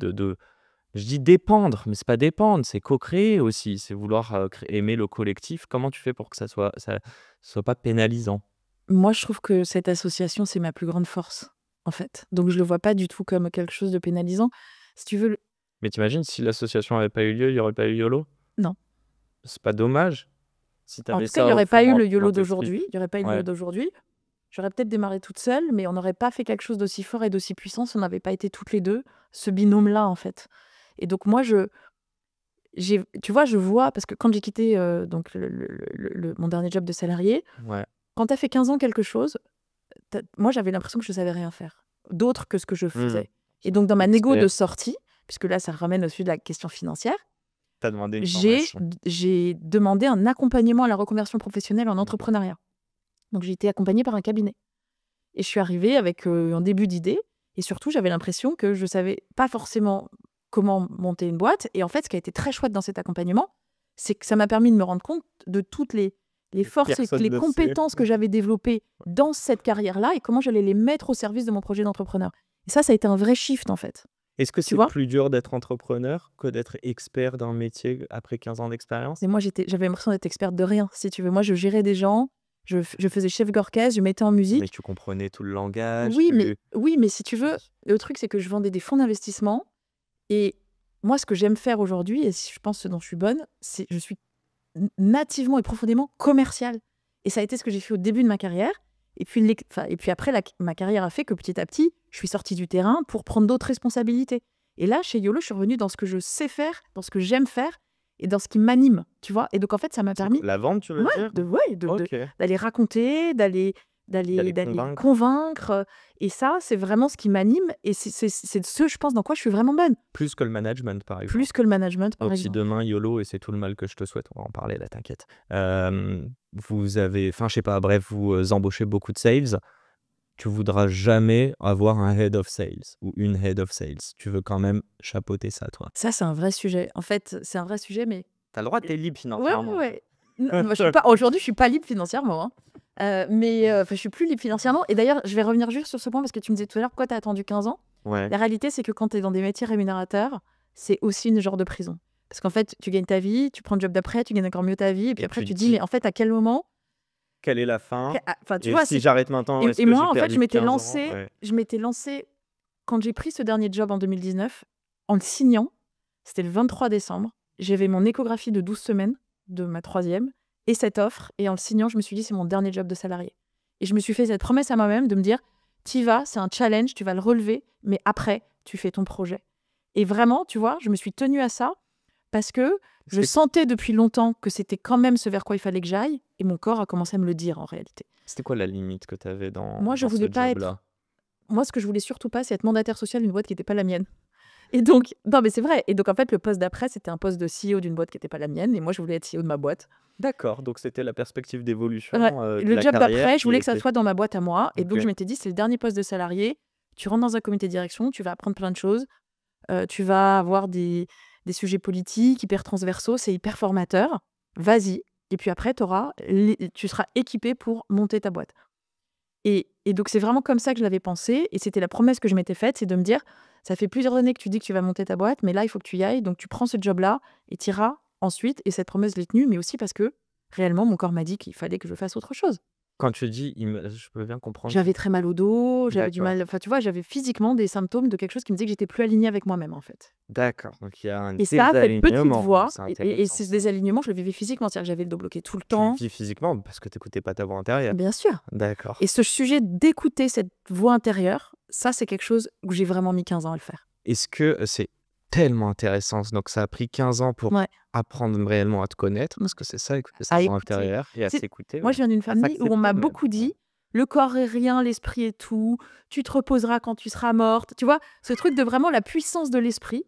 je dis dépendre, mais c'est pas dépendre, c'est co-créer aussi, c'est vouloir aimer le collectif. Comment tu fais pour que ça soit pas pénalisant? Moi, je trouve que cette association, c'est ma plus grande force, en fait. Donc, je le vois pas du tout comme quelque chose de pénalisant. Si tu veux, Mais t'imagines si l'association avait pas eu lieu, il y aurait pas eu YOLO? non. C'est pas dommage? Si En t'avais tout cas, il ça n'y au aurait pas eu fond le dans YOLO tes tripes. d'aujourd'hui. Il y aurait pas eu le Ouais. YOLO d'aujourd'hui. J'aurais peut-être démarré toute seule, mais on n'aurait pas fait quelque chose d'aussi fort et d'aussi puissant si on n'avait pas été toutes les deux, ce binôme-là, en fait. Et donc, moi, tu vois, je vois, parce que quand j'ai quitté donc mon dernier job de salarié, Ouais. quand tu as fait 15 ans quelque chose, moi, j'avais l'impression que je ne savais rien faire, d'autre que ce que je faisais. Et donc, dans ma négo de sortie, puisque là, ça ramène au sujet de la question financière, T'as demandé une j'ai formation. demandé un accompagnement à la reconversion professionnelle en entrepreneuriat. Donc, j'ai été accompagnée par un cabinet. Et je suis arrivée avec un début d'idée. Et surtout, j'avais l'impression que je ne savais pas forcément comment monter une boîte. Et en fait, ce qui a été très chouette dans cet accompagnement, c'est que ça m'a permis de me rendre compte de toutes les forces et les compétences que j'avais développées dans cette carrière-là et comment j'allais les mettre au service de mon projet d'entrepreneur. Et ça a été un vrai shift, en fait. Est-ce que c'est vois plus dur d'être entrepreneur que d'être expert d'un métier après 15 ans d'expérience? Et moi, j'avais l'impression d'être experte de rien, si tu veux. Moi, je gérais des gens, je faisais chef d'orchestre, je mettais en Mais musique. tu comprenais tout le langage, Oui, mais si tu veux, le truc, c'est que je vendais des fonds d'investissement. Et moi, ce que j'aime faire aujourd'hui, et je pense ce dont je suis bonne, c'est je suis nativement et profondément commerciale. Et ça a été ce que j'ai fait au début de ma carrière. Et puis après, ma carrière a fait que petit à petit, je suis sortie du terrain pour prendre d'autres responsabilités. Et là, chez YOLO, je suis revenue dans ce que je sais faire, dans ce que j'aime faire et dans ce qui m'anime, tu vois. Et donc, en fait, ça m'a permis La vente, tu veux dire? Ok. d'aller raconter, d'aller D'aller convaincre. convaincre. Et ça, c'est vraiment ce qui m'anime. Et c'est ce, je pense, dans quoi je suis vraiment bonne. Plus que le management, par exemple. Plus que le management, par Donc si exemple. demain YOLO, et c'est tout le mal que je te souhaite, on va en parler là, t'inquiète. Vous avez, enfin je sais pas, bref, vous embauchez beaucoup de sales. Tu voudras jamais avoir un head of sales ou une head of sales. Tu veux quand même chapeauter ça, toi. Ça, c'est un vrai sujet. En fait, c'est un vrai sujet, mais T'as le droit, t'es libre ouais, financièrement. ouais. Moi, aujourd'hui, je suis pas libre financièrement. Mais je suis plus libre financièrement. Et d'ailleurs, je vais revenir juste sur ce point parce que tu me disais tout à l'heure pourquoi tu as attendu 15 ans. Ouais. La réalité, c'est que quand tu es dans des métiers rémunérateurs, c'est aussi une genre de prison. Parce qu'en fait, tu gagnes ta vie, tu prends le job d'après, tu gagnes encore mieux ta vie. Et puis après, tu te dis, mais en fait, à quel moment Quelle est la fin? Enfin, tu Et vois, si j'arrête maintenant, est-ce et que moi, j'ai en fait, perdu je m'étais 15 ans? lancée, Ouais. quand j'ai pris ce dernier job en 2019, en le signant, c'était le 23 décembre, j'avais mon échographie de 12 semaines de ma 3e et cette offre. Et en le signant, je me suis dit, c'est mon dernier job de salarié. Et je me suis fait cette promesse à moi-même de me dire, t'y vas, c'est un challenge, tu vas le relever, mais après, tu fais ton projet. Et vraiment, tu vois, je me suis tenue à ça parce que je sentais depuis longtemps que c'était quand même ce vers quoi il fallait que j'aille. Et mon corps a commencé à me le dire en réalité. C'était quoi la limite que tu avais dans Moi, je voulais ce pas job-là? Moi, ce que je voulais surtout pas, c'est être mandataire social d'une boîte qui n'était pas la mienne. Et donc, non, mais c'est vrai. Et donc, en fait, le poste d'après, c'était un poste de CEO d'une boîte qui n'était pas la mienne. Et moi, je voulais être CEO de ma boîte. D'accord, donc c'était la perspective d'évolution Ouais. de Le la job carrière d'après, je qui voulais que ça était... soit dans ma boîte à moi. Et donc, Ok. je m'étais dit, c'est le dernier poste de salarié. Tu rentres dans un comité de direction, tu vas apprendre plein de choses. Tu vas avoir des sujets politiques hyper transversaux. C'est hyper formateur. Vas-y. Et puis après, tu seras équipé pour monter ta boîte. Et donc, c'est vraiment comme ça que je l'avais pensé. Et c'était la promesse que je m'étais faite, c'est de me dire, ça fait plusieurs années que tu dis que tu vas monter ta boîte, mais là, il faut que tu y ailles. Donc, tu prends ce job-là et tu iras ensuite. Et cette promesse, je l'ai tenue, mais aussi parce que réellement, mon corps m'a dit qu'il fallait que je fasse autre chose. Quand tu dis, je peux bien comprendre. J'avais très mal au dos, j'avais du D'accord. mal. Enfin, tu vois, j'avais physiquement des symptômes de quelque chose qui me disait que j'étais plus alignée avec moi-même, en fait. D'accord. Donc il y a un Et ça, cette petite désalignement. voix, C'est et intéressant. ces désalignements, je le vivais physiquement. C'est-à-dire que j'avais le dos bloqué tout le Tu le temps. vis physiquement parce que tu n'écoutais pas ta voix intérieure. Bien sûr. D'accord. Et ce sujet d'écouter cette voix intérieure, ça, c'est quelque chose où j'ai vraiment mis 15 ans à le faire. Est-ce que c'est tellement intéressant, donc ça a pris 15 ans pour Ouais. apprendre réellement à te connaître, parce que c'est ça, écouter sa À voix écouter. intérieure et à C'est- s'écouter. Moi, je viens d'une famille où on m'a s'accepter même. beaucoup dit le corps est rien, l'esprit est tout, tu te reposeras quand tu seras morte. Tu vois, ce truc de vraiment la puissance de l'esprit.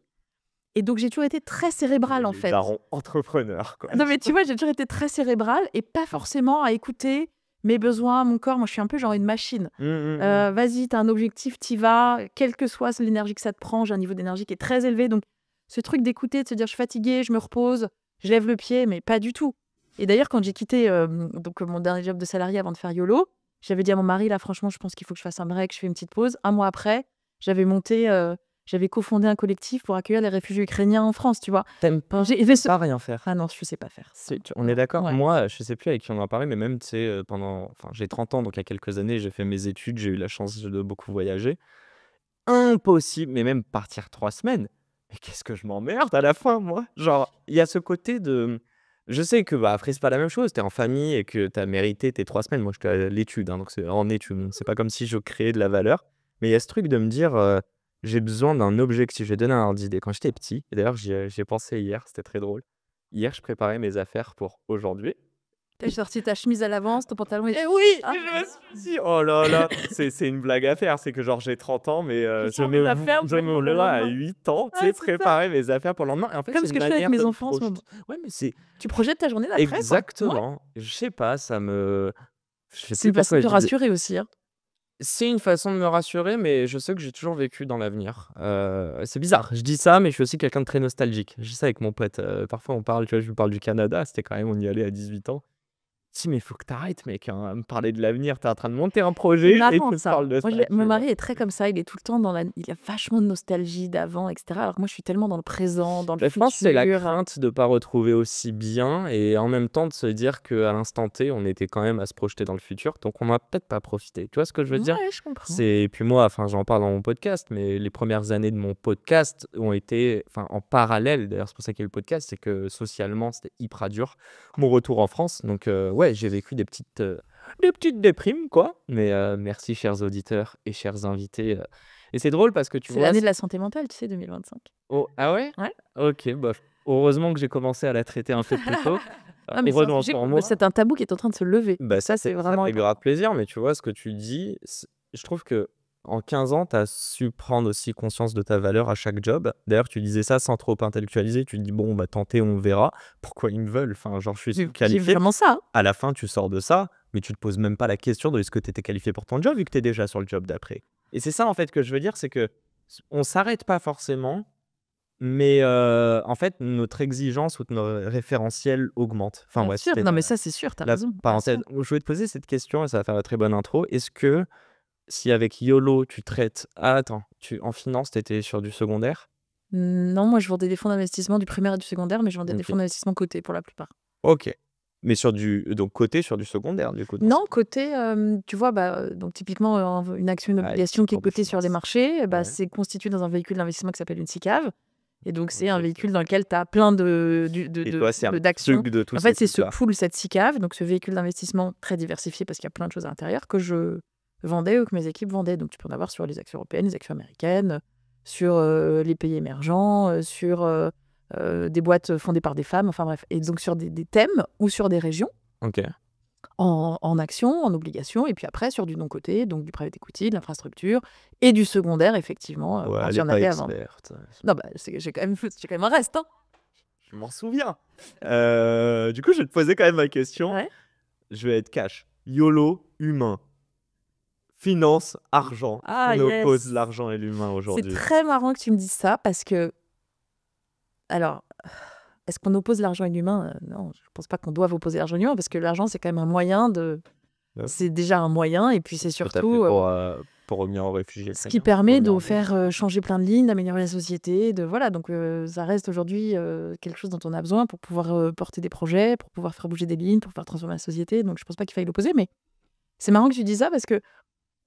Et donc, j'ai toujours été très cérébrale, en Les fait. darons entrepreneurs, quoi. Non, mais tu vois, j'ai toujours été très cérébrale et pas forcément à écouter mes besoins, mon corps. Moi, je suis un peu genre une machine. Vas-y, t'as un objectif, t'y vas. Quelle que soit l'énergie que ça te prend, j'ai un niveau d'énergie qui est très élevé. Donc, ce truc d'écouter, de se dire je suis fatiguée, je me repose, je lève le pied, mais pas du tout. Et d'ailleurs, quand j'ai quitté mon dernier job de salarié avant de faire YOLO, j'avais dit à mon mari, là, franchement, je pense qu'il faut que je fasse un break, je fais une petite pause. Un mois après, j'avais cofondé un collectif pour accueillir les réfugiés ukrainiens en France, tu vois. T'aimes pas, pas rien faire. Ah non, je sais pas faire. On est d'accord. Ouais. Moi, je sais plus avec qui on en parlait, mais même, tu sais, j'ai 30 ans, donc il y a quelques années, j'ai fait mes études, j'ai eu la chance de beaucoup voyager. Impossible, mais même partir 3 semaines. Mais qu'est-ce que je m'emmerde à la fin, moi. Genre, il y a ce côté de... Je sais que, après, c'est pas la même chose. T'es en famille et que t'as mérité tes 3 semaines. Moi, j'étais à l'étude, donc c'est en étude. C'est pas comme si je créais de la valeur. Mais il y a ce truc de me dire, j'ai besoin d'un objectif. J'ai donné un ordre d'idée. Quand j'étais petit, et d'ailleurs, j'y ai pensé hier, c'était très drôle. Hier, je préparais mes affaires pour aujourd'hui. T'as sorti ta chemise à l'avance, ton pantalon. Et oui, je me suis dit, oh là là, c'est une blague à faire. C'est que genre j'ai 30 ans, mais je me là à 8 ans, tu sais, préparer mes affaires pour le lendemain. Et en fait, Comme c'est ce une que je fais avec manière mes de me enfants en ce moment. Ouais, mais c'est Tu projettes ta journée d'après, quoi. Ouais. exactement. Je sais pas, ça me... Je sais C'est une plus façon pourquoi de te je disais- rassurer aussi. Hein. C'est une façon de me rassurer, mais je sais que j'ai toujours vécu dans l'avenir. C'est bizarre, je dis ça, mais je suis aussi quelqu'un de très nostalgique. Je dis ça avec mon pote. Parfois, on parle, tu vois, je lui parle du Canada. C'était quand même, on y allait à 18 ans. Si, mais il faut que t'arrêtes, mec, hein, à me parler de l'avenir. T'es en train de monter un projet C'est et marrant, tu me ça. parles de ça. Moi, tu mon vois. mari est très comme ça. Il est tout le temps il a vachement de nostalgie d'avant, etc. Alors que moi, je suis tellement dans le présent, dans le Je futur. pense que c'est la crainte de ne pas retrouver aussi bien et en même temps de se dire qu'à l'instant T, on était quand même à se projeter dans le futur, donc on n'a peut-être pas profité. Tu vois ce que je veux dire? Ouais, je comprends. Et puis moi, j'en parle dans mon podcast, mais les premières années de mon podcast ont été en parallèle. D'ailleurs, c'est pour ça qu'il y a eu le podcast, c'est que socialement, c'était hyper dur. Mon retour en France, donc ouais, j'ai vécu des petites déprimes, quoi. Mais merci, chers auditeurs et chers invités. Et c'est drôle parce que tu C'est vois... l'année de la santé mentale, tu sais, 2025. Oh, ah ouais? Ouais. Ok, heureusement que j'ai commencé à la traiter un peu plus tôt. Ah, mais Heureusement pour moi. c'est un tabou qui est en train de se lever. Ça, c'est ça vraiment fait important. grave plaisir, mais tu vois, ce que tu dis, je trouve que en 15 ans, tu as su prendre aussi conscience de ta valeur à chaque job. D'ailleurs, tu disais ça sans trop intellectualiser. Tu te dis, bon, on va tenter, on verra. Pourquoi ils me veulent? Genre, je suis J'ai qualifié. vraiment ça. Hein. À la fin, tu sors de ça, mais tu te poses même pas la question de est-ce que tu étais qualifié pour ton job, vu que tu es déjà sur le job d'après. Et c'est ça, en fait, que je veux dire, c'est que on s'arrête pas forcément, mais en fait, notre exigence ou notre référentiel augmente. Bien Ouais, sûr. c'était Non, mais ça, c'est sûr, t'as la raison. parenthèse. Je voulais te poser cette question, et ça va faire une très bonne intro. Est-ce que si avec YOLO, tu traites... Ah, attends, en finance, tu étais sur du secondaire? Non, moi, je vendais des fonds d'investissement du primaire et du secondaire, mais je vendais des Ok. fonds d'investissement cotés pour la plupart. Ok. Mais donc côté sur du secondaire, du coup. Non, côté, tu vois, donc typiquement, une action, une Ah, obligation qui est cours de cotée sur les finance. marchés, Ouais. c'est constitué dans un véhicule d'investissement qui s'appelle une SICAV. Et donc, c'est un Ok. véhicule dans lequel tu as plein Et toi, c'est un d'actions. truc de tout En fait, c'est ce pool, cette SICAV, donc ce véhicule d'investissement très diversifié parce qu'il y a plein de choses à l'intérieur que je vendais ou que mes équipes vendaient. Donc, tu peux en avoir sur les actions européennes, les actions américaines, sur les pays émergents, sur des boîtes fondées par des femmes, enfin bref. Et donc, sur des thèmes ou sur des régions. Ok. En actions, en obligations, et puis après sur du non-coté, donc du private equity, de l'infrastructure, et du secondaire, effectivement, Ouais, quand elle il y est en pas avait avant. experte. Non, j'ai quand même un reste. Hein. Je m'en souviens. Du coup, je vais te poser quand même ma question. Ouais. Je vais être cash. YOLO, humain. Finance, argent. Ah, On yes. oppose l'argent et l'humain C'est aujourd'hui. très marrant que tu me dises ça, parce que... Alors, est-ce qu'on oppose l'argent et l'humain? Non, je ne pense pas qu'on doive opposer l'argent et l'humain, parce que l'argent, c'est quand même un moyen de... Ouais. C'est déjà un moyen, et puis c'est Tout à fait. surtout... pour revenir aux réfugiés Ce qui syriens, permet revenir de en France. faire changer plein de lignes, d'améliorer la société, voilà. Donc ça reste aujourd'hui quelque chose dont on a besoin pour pouvoir porter des projets, pour pouvoir faire bouger des lignes, pour pouvoir transformer la société. Donc je pense pas qu'il faille l'opposer, mais c'est marrant que tu dis ça parce que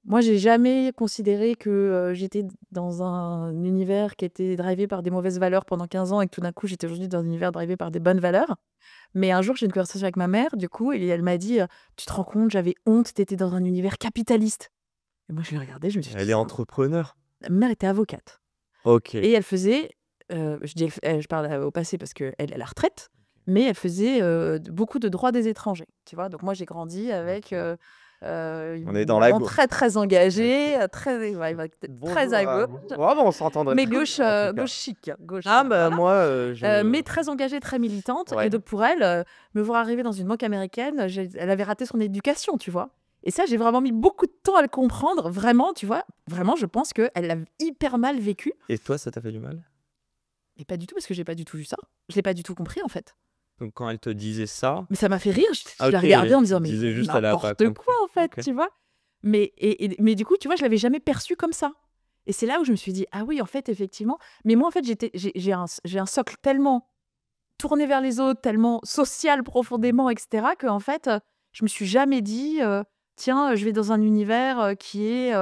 moi, j'ai jamais considéré que j'étais dans un univers qui était drivé par des mauvaises valeurs pendant 15 ans et que tout d'un coup, j'étais aujourd'hui dans un univers drivé par des bonnes valeurs. Mais un jour, j'ai eu une conversation avec ma mère, du coup, et elle m'a dit Tu te rends compte, j'avais honte, t'étais dans un univers capitaliste. Et moi, je l'ai regardé, je me suis dit Elle est entrepreneur. Ma mère était avocate. Ok. Et elle faisait, je parle au passé parce qu'elle est à la retraite, mais elle faisait beaucoup de droit des étrangers. Tu vois, donc moi, j'ai grandi avec. On Une est dans la maman gauche. très très engagée, très très à gauche, Vraiment, on s'entendrait mais très bien, gauche en tout cas. gauche chic, gauche Ah bah voilà. moi, Mais très engagée, très militante. Ouais. Et donc pour elle, me voir arriver dans une banque américaine, elle avait raté son éducation, tu vois. Et ça, j'ai vraiment mis beaucoup de temps à le comprendre, vraiment, tu vois. Vraiment, je pense qu'elle l'a hyper mal vécu. Et toi, ça t'a fait du mal? Et pas du tout, parce que j'ai pas du tout vu ça. Je l'ai pas du tout compris, en fait. Donc quand elle te disait ça, Mais ça m'a fait rire. Je Ah, la ok, regardais en me disant, tu mais disais juste, elle a pas n'importe quoi, compris. en fait, Ok. tu vois. Mais du coup, tu vois, je l'avais jamais perçu comme ça. Et c'est là où je me suis dit, ah oui, en fait, effectivement. Mais moi, en fait, j'ai un socle tellement tourné vers les autres, tellement social profondément, etc., que en fait, je me suis jamais dit, tiens, je vais dans un univers qui est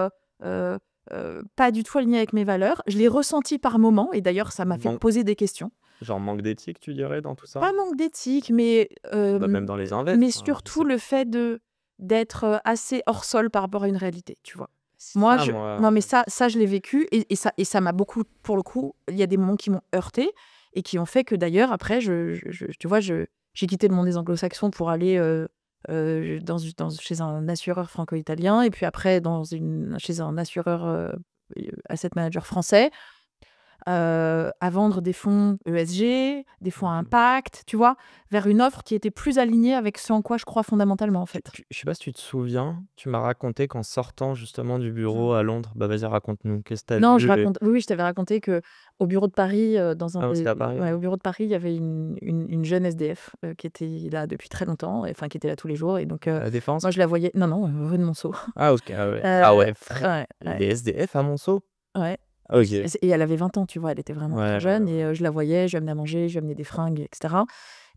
pas du tout aligné avec mes valeurs. Je l'ai ressenti par moments, et d'ailleurs, ça m'a fait Man- poser des questions. Genre manque d'éthique, tu dirais, dans tout ça? Pas manque d'éthique, mais Bah, même dans les invests. mais surtout le fait d'être assez hors sol par rapport à une réalité, tu vois. Moi, non, mais ça, je l'ai vécu, et ça m'a beaucoup, pour le coup, il y a des moments qui m'ont heurté et qui ont fait que d'ailleurs, après, tu vois, j'ai quitté le monde des anglo-saxons pour aller chez un assureur franco-italien, et puis après chez un assureur asset manager français, à vendre des fonds ESG, des fonds à impact, tu vois, vers une offre qui était plus alignée avec ce en quoi je crois fondamentalement, en fait. Je sais pas si tu te souviens, tu m'as raconté qu'en sortant justement du bureau à Londres, bah vas-y, raconte-nous, qu'est-ce que t'as Non, vu oui, je t'avais raconté que au bureau de Paris, Ah, c'était à Paris? ouais, au bureau de Paris, il y avait une jeune SDF qui était là depuis très longtemps, enfin qui était là tous les jours, et donc La Défense? moi je la voyais. Non, non, rue de Monceau. Ah, ok, ah ouais. Ah ouais, Ouais, les SDF à Monceau? ouais. Ok. Et elle avait 20 ans, tu vois, elle était vraiment Ouais, très jeune, et je la voyais, je lui amenais à manger, je lui amenais des fringues, etc.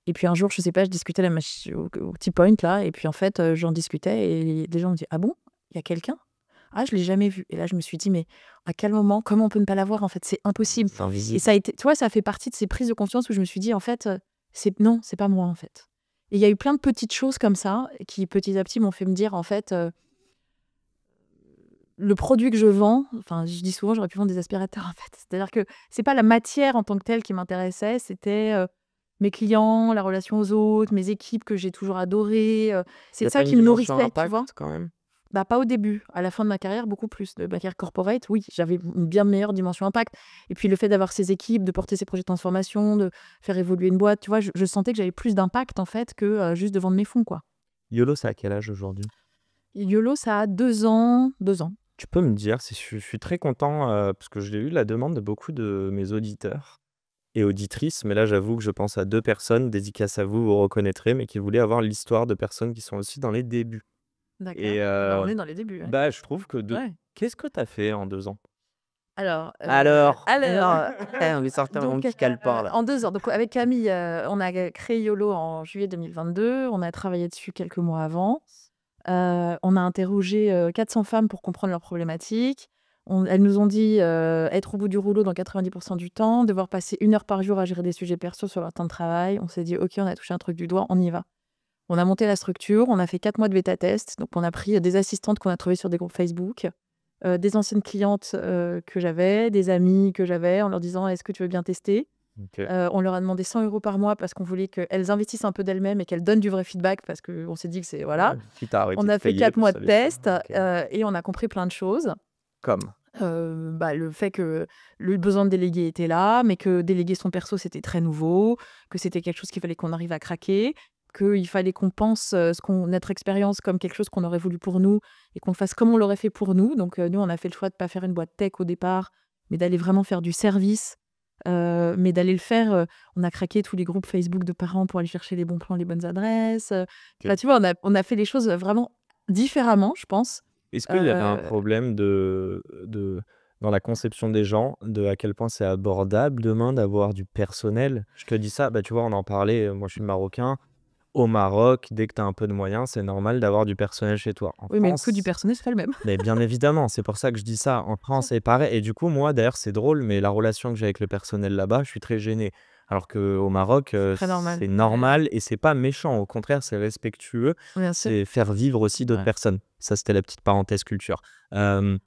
Et puis un jour, je sais pas, je discutais au petit point là, et puis en fait, j'en discutais, et les gens me disaient ah bon, il y a quelqu'un? Ah, je l'ai jamais vu. Et là, je me suis dit, mais à quel moment, comment on peut ne pas la voir, en fait? C'est impossible. C'est invisible. Et ça a été, tu vois, ça fait partie de ces prises de conscience où je me suis dit, en fait, non, c'est pas moi, en fait. Et il y a eu plein de petites choses comme ça qui, petit à petit, m'ont fait me dire, en fait, le produit que je vends, enfin, je dis souvent, j'aurais pu vendre des aspirateurs, en fait. C'est-à-dire que c'est pas la matière en tant que telle qui m'intéressait, c'était mes clients, la relation aux autres, mes équipes que j'ai toujours adorées. C'est ça qui me nourrissait, tu vois. Quand même. Bah, pas au début. À la fin de ma carrière, beaucoup plus. De ma carrière corporate, oui, j'avais une bien meilleure dimension impact. Et puis le fait d'avoir ces équipes, de porter ces projets de transformation, de faire évoluer une boîte, tu vois, je sentais que j'avais plus d'impact, en fait, que juste de vendre mes fonds, quoi. YOLO, c'est à quel âge aujourd'hui? YOLO, ça a 2 ans. 2 ans. Tu peux me dire, si je suis très content, parce que j'ai eu la demande de beaucoup de mes auditeurs et auditrices, mais là j'avoue que je pense à 2 personnes, dédicace à vous, vous reconnaîtrez, mais qui voulaient avoir l'histoire de personnes qui sont aussi dans les débuts. D'accord. Et Bah, on est dans les débuts. Ouais. bah, je trouve que Ouais. qu'est-ce que tu as fait en 2 ans? Alors, On lui sortait mon donc, petit calepin là. en 2 ans. Donc, avec Camille, on a créé YOLO en juillet 2022. On a travaillé dessus quelques mois avant. On a interrogé 400 femmes pour comprendre leurs problématiques. Elles nous ont dit être au bout du rouleau dans 90% du temps, devoir passer 1 heure par jour à gérer des sujets perso sur leur temps de travail. On s'est dit, OK, on a touché un truc du doigt, on y va. On a monté la structure, on a fait 4 mois de bêta-test. Donc, on a pris des assistantes qu'on a trouvées sur des groupes Facebook, des anciennes clientes que j'avais, des amis que j'avais, en leur disant, est-ce que tu veux bien tester? Ok. On leur a demandé 100 € par mois parce qu'on voulait qu'elles investissent un peu d'elles-mêmes et qu'elles donnent du vrai feedback, parce qu'on s'est dit que c'est... Voilà. Quitte à arrêter On de a fait payer 4 pour mois de ça, test ok. et on a compris plein de choses. Comme. Le fait que le besoin de déléguer était là, mais que déléguer son perso, c'était très nouveau, que c'était quelque chose qu'il fallait qu'on arrive à craquer, qu'il fallait qu'on pense notre expérience comme quelque chose qu'on aurait voulu pour nous et qu'on le fasse comme on l'aurait fait pour nous. Donc, nous, on a fait le choix de ne pas faire une boîte tech au départ, mais d'aller vraiment faire du service, mais d'aller le faire. On a craqué tous les groupes Facebook de parents pour aller chercher les bons plans, les bonnes adresses. Là, tu vois, on a fait les choses vraiment différemment, je pense. Est-ce qu'il y avait un Heu, problème dans la conception des gens, de à quel point c'est abordable demain d'avoir du personnel? Je te dis ça, bah, tu vois, on en parlait, moi je suis marocain. Au Maroc, dès que tu as un peu de moyens, c'est normal d'avoir du personnel chez toi. En oui, mais le coût du France, personnel, c'est pas le même. mais bien évidemment, c'est pour ça que je dis ça. En Bien sûr. France, c'est pareil et du coup, moi, d'ailleurs, c'est drôle, mais la relation que j'ai avec le personnel là-bas, je suis très gêné. Alors qu'au Maroc, C'est très normal. c'est Ouais, normal et c'est pas méchant. Au contraire, c'est respectueux. bien sûr. C'est faire vivre aussi d'autres Ouais. personnes. Ça, c'était la petite parenthèse culture. Hem,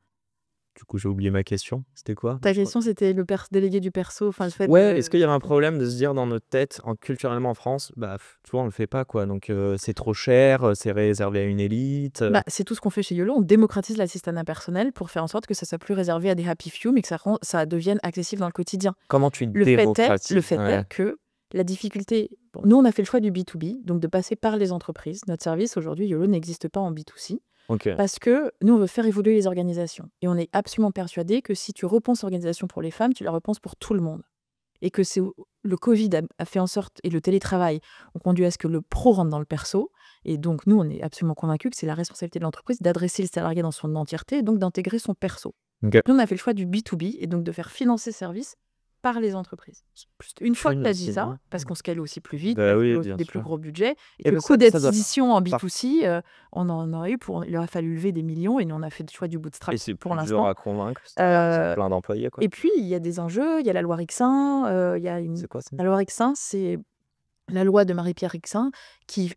du coup, j'ai oublié ma question. C'était quoi? Ta Je crois question, c'était le délégué du perso, enfin le fait ouais, est-ce de qu'il y avait un problème de se dire dans notre tête, culturellement en France, bah, tu vois, on le fait pas, quoi, donc c'est trop cher, c'est réservé à une élite, bah, c'est tout ce qu'on fait chez YOLO. On démocratise l'assistanat personnel pour faire en sorte que ça soit plus réservé à des happy few, mais que ça devienne accessible dans le quotidien. comment tu Le démocratises? fait est Ouais, que la difficulté bon, nous, on a fait le choix du B2B, donc de passer par les entreprises. Notre service, aujourd'hui, YOLO n'existe pas en B2C OK. parce que nous, on veut faire évoluer les organisations et on est absolument persuadés que si tu repenses l'organisation pour les femmes, tu la repenses pour tout le monde et que c'est le Covid a fait en sorte et le télétravail ont conduit à ce que le pro rentre dans le perso et donc nous, on est absolument convaincus que c'est la responsabilité de l'entreprise d'adresser le salarié dans son entièreté et donc d'intégrer son perso. OK. Nous, on a fait le choix du B2B et donc de faire financer ce service par les entreprises. Une fois que tu as dit Financer, ça, ouais. parce qu'on scale aussi plus vite, Bah, parce qu'il y oui, a aussi bien des plus sûr gros budgets et et que le bah, coût ça doit d'acquisition en par B2C, on en aurait eu pour il aurait fallu lever des millions et nous, on a fait le choix du et bootstrap c'est pour plus dur l'instant. à convaincre, c'est Heu plein d'employés, quoi. et puis, il y a des enjeux, il y a la loi Rixain, il y a une C'est quoi ça? la loi Rixain, c'est la loi de Marie-Pierre Rixain qui,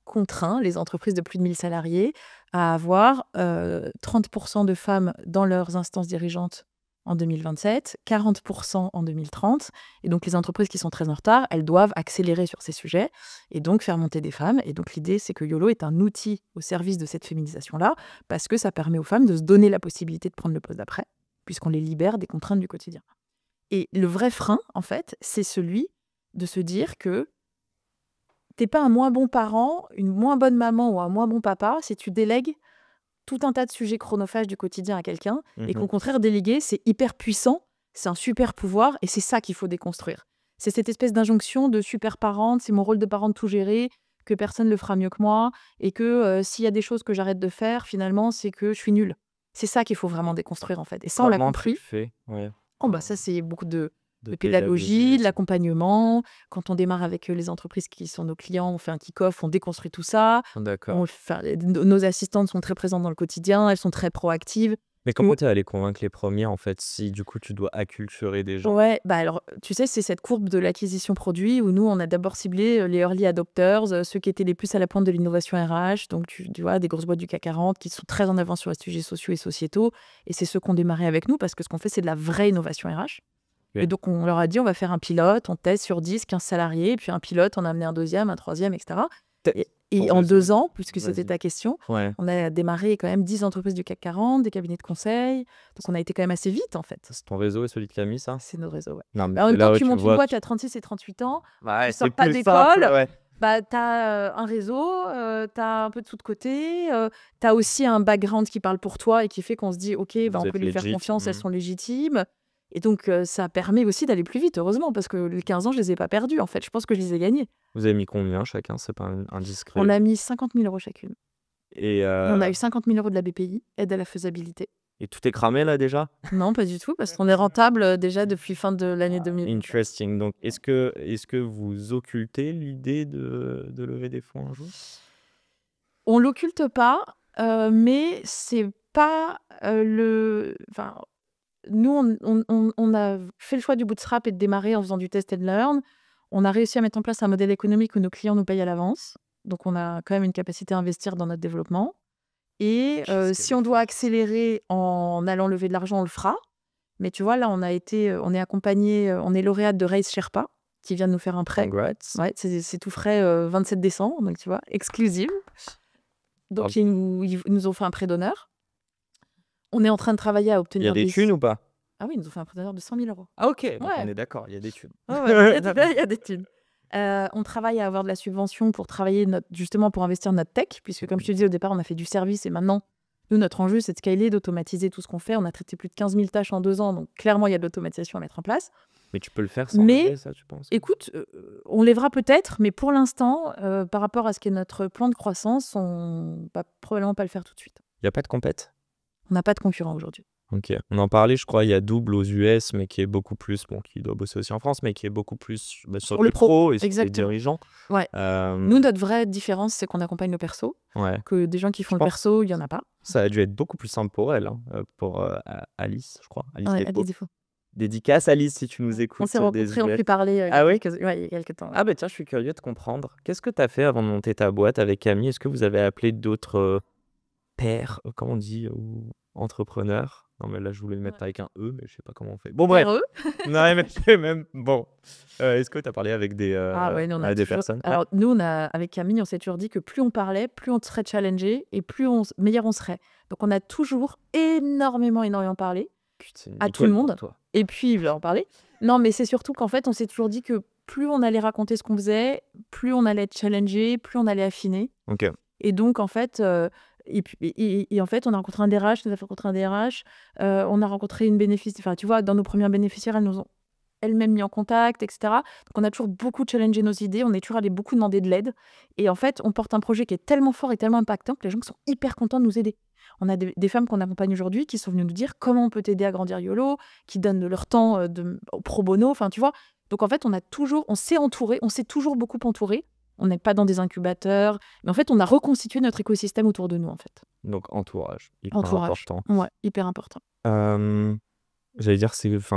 contraint les entreprises de plus de 1 000 salariés à avoir, 30 de femmes dans leurs instances dirigeantes en 2027, 40 en 2030 et donc les entreprises qui sont très en retard, elles doivent accélérer sur ces sujets et donc faire monter des femmes et donc l'idée, c'est que YOLO est un outil au service de cette féminisation-là parce que ça permet aux femmes de se donner la possibilité de prendre le poste d'après, puisqu'on les libère des contraintes du quotidien. Et le vrai frein, en fait, c'est celui de se dire que t'es pas un moins bon parent, une moins bonne maman ou un moins bon papa si tu délègues tout un tas de sujets chronophages du quotidien à quelqu'un et Mmh. qu'au contraire, déléguer, c'est hyper puissant, c'est un super pouvoir et c'est ça qu'il faut déconstruire. C'est cette espèce d'injonction de super parente, c'est mon rôle de parent de tout gérer, que personne ne le fera mieux que moi et que s'il y a des choses que j'arrête de faire, finalement, c'est que je suis nulle. C'est ça qu'il faut vraiment déconstruire en fait. Et ça, on l'a Comment tu compris. fais? Ouais, Oh bah ça, c'est beaucoup de de pédagogie pédagogie, de aussi. l'accompagnement. Quand on démarre avec, les entreprises qui sont nos clients, on fait un kick-off, on déconstruit tout ça. D'accord. On enfin, nos assistantes sont très présentes dans le quotidien, elles sont très proactives. Mais Ou comment tu es allé convaincre les premiers en fait, si du coup tu dois acculturer des gens? ouais, bah, alors, tu sais, c'est cette courbe de l'acquisition produit où nous, on a d'abord ciblé, les early adopters, ceux qui étaient les plus à la pointe de l'innovation RH. Donc tu vois, des grosses boîtes du CAC 40 qui sont très en avance sur les sujets sociaux et sociétaux et c'est ceux qui ont démarré avec nous parce que ce qu'on fait, c'est de la vraie innovation RH. Et OK. donc, on leur a dit: «On va faire un pilote, on teste sur 10, 15 salariés» et puis un pilote, on a amené un deuxième, un troisième, et cetera. Peut-être Et ton en réseau 2 ans, puisque c'était vas-y. ta question, Ouais, on a démarré quand même 10 entreprises du CAC 40, des cabinets de conseil. Donc on a été quand même assez vite, en fait. c'est ton réseau et celui de Camille ça? C'est notre réseau, ouais. Non, mais Bah, en même c'est temps, là où tu tu montes une vois boîte que à 36 et 38 ans, tu ouais, c'est sors pas plus simple, d'école, ouais. bah, tu as, un réseau, tu as un peu de sous de côté, tu as aussi un background qui parle pour toi et qui fait qu'on se dit: «OK, bah, Vous on peut êtes lui faire legit. confiance, elles Mmh. sont légitimes» et donc ça permet aussi d'aller plus vite, heureusement, parce que les 15 ans, je les ai pas perdus, en fait. Je pense que je les ai gagnés. Vous avez mis combien chacun? C'est pas On indiscret? a mis 50 000 € chacune Et et on a eu 50 000 € de la BPI, aide à la faisabilité. et tout est cramé là déjà? Non, pas du tout, parce qu'on est rentable, déjà depuis fin de l'année Ah, 2024. interesting. Donc est-ce que vous occultez l'idée de lever des fonds un jour? On l'occulte pas, mais c'est pas, enfin, nous, on a fait le choix du bootstrap et de démarrer en faisant du test and learn. On a réussi à mettre en place un modèle économique où nos clients nous payent à l'avance. Donc on a quand même une capacité à investir dans notre développement et Qu'est-ce qu'elle si est on doit forte. accélérer en allant lever de l'argent, on le fera. Mais tu vois, là, on est accompagné, on est lauréate de Race Sherpa, qui vient de nous faire un prêt. Congrats. Ouais, c'est tout frais, 27 décembre, donc tu vois, exclusive. Parle Donc ils nous ont fait un prêt d'honneur. On est en train de travailler à il y a obtenir des des thunes ou pas? ah oui, ils nous ont fait un prêt d'honneur de 100 000 €. Ah OK, donc on Ouais, est d'accord, il y a des thunes. ouais, ouais, il y a des thunes. On travaille à avoir de la subvention pour travailler justement pour investir notre tech, puisque comme je te disais au départ, on a fait du service et maintenant, Nous, notre enjeu, c'est de scaler, d'automatiser tout ce qu'on fait. On a traité plus de 15 000 tâches en 2 ans, donc clairement, il y a de l'automatisation à mettre en place. Mais tu peux le faire sans Mais lever ça, tu penses? écoute, on lèvera peut-être, mais pour l'instant, par rapport à ce qu'est notre plan de croissance, on va probablement pas le faire tout de suite. Il n'y a pas de compète? On n'a pas de concurrent aujourd'hui. Ok. On en parlait, je crois, il y a Double aux US, mais qui est beaucoup plus, bon, qui doit bosser aussi en France, mais qui est beaucoup plus sur Sur le les pro, pros et sur les exactement. dirigeants. Ouais. Euh, Nous, notre vraie différence, c'est qu'on accompagne nos persos, ouais. que des gens qui font Je le pense perso, il y en a pas. ça a dû être beaucoup plus simple pour elle, hein, pour Alice, je crois. Alice Ouais, à Despots. des défauts. Dédicace, Alice, si tu nous On écoutes s'est des rencontrés, on US. peut parler Ah oui? il y a quelques temps. Ah bah tiens, je suis curieux de comprendre. Qu'est-ce que tu as fait avant de monter ta boîte avec Camille? Est-ce que vous avez appelé d'autres pairs, comment on dit, ou entrepreneurs? Non, mais là, je voulais le mettre Ouais. avec un E, mais je sais pas comment on fait. Bon, bref. Heureux. Non, mais c'est même. Bon. Est-ce que tu as parlé avec Ah ouais, nous, on a des toujours... personnes? Ouais. Alors, nous, avec Camille, on s'est toujours dit que plus on parlait, plus on serait challengé et plus meilleur on serait. Donc, on a toujours énormément parlé Putain, à tout nickel le pour monde. toi. Et puis, il va en parler. Non, mais c'est surtout qu'en fait, on s'est toujours dit que plus on allait raconter ce qu'on faisait, plus on allait être challengé, plus on allait affiner. Ok. Et donc, en fait, en fait, on a rencontré un DRH, nous a fait rencontrer un DRH. On a rencontré une bénéficiaire. Enfin, tu vois, dans nos premières bénéficiaires, elles nous ont elles-mêmes mis en contact, etc. Donc, on a toujours beaucoup challengé nos idées. On est toujours allé beaucoup demander de l'aide. Et en fait, on porte un projet qui est tellement fort et tellement impactant que les gens sont hyper contents de nous aider. On a des femmes qu'on accompagne aujourd'hui qui sont venues nous dire comment on peut t'aider à grandir YOLO, qui donnent de leur temps au pro bono. Enfin, tu vois. Donc, en fait, on s'est entouré, on s'est toujours beaucoup entouré. On n'est pas dans des incubateurs. Mais en fait, on a reconstitué notre écosystème autour de nous, en fait. Donc, entourage. Hyper Entourage. important. Ouais, hyper important. J'allais dire,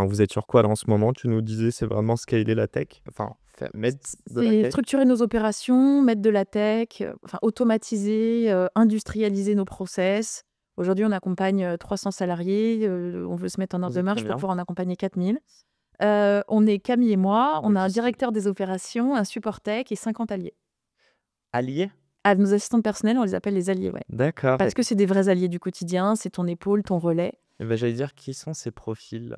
vous êtes sur quoi là en ce moment? Tu nous disais, c'est vraiment scaler la tech? Enfin, mettre de la C'est tech? structurer nos opérations, mettre de la tech, automatiser, industrialiser nos process. Aujourd'hui, on accompagne 300 salariés. On veut se mettre en ordre de Très marche pour bien. pouvoir en accompagner 4000. On est Camille et moi. On a un Logistique. directeur des opérations, un support tech et 50 alliés. Alliés? Ah, nos assistants personnels, on les appelle les alliés, ouais. D'accord. Parce que c'est des vrais alliés du quotidien. C'est ton épaule, ton relais. Eh ben, j'allais dire, qui sont ces profils?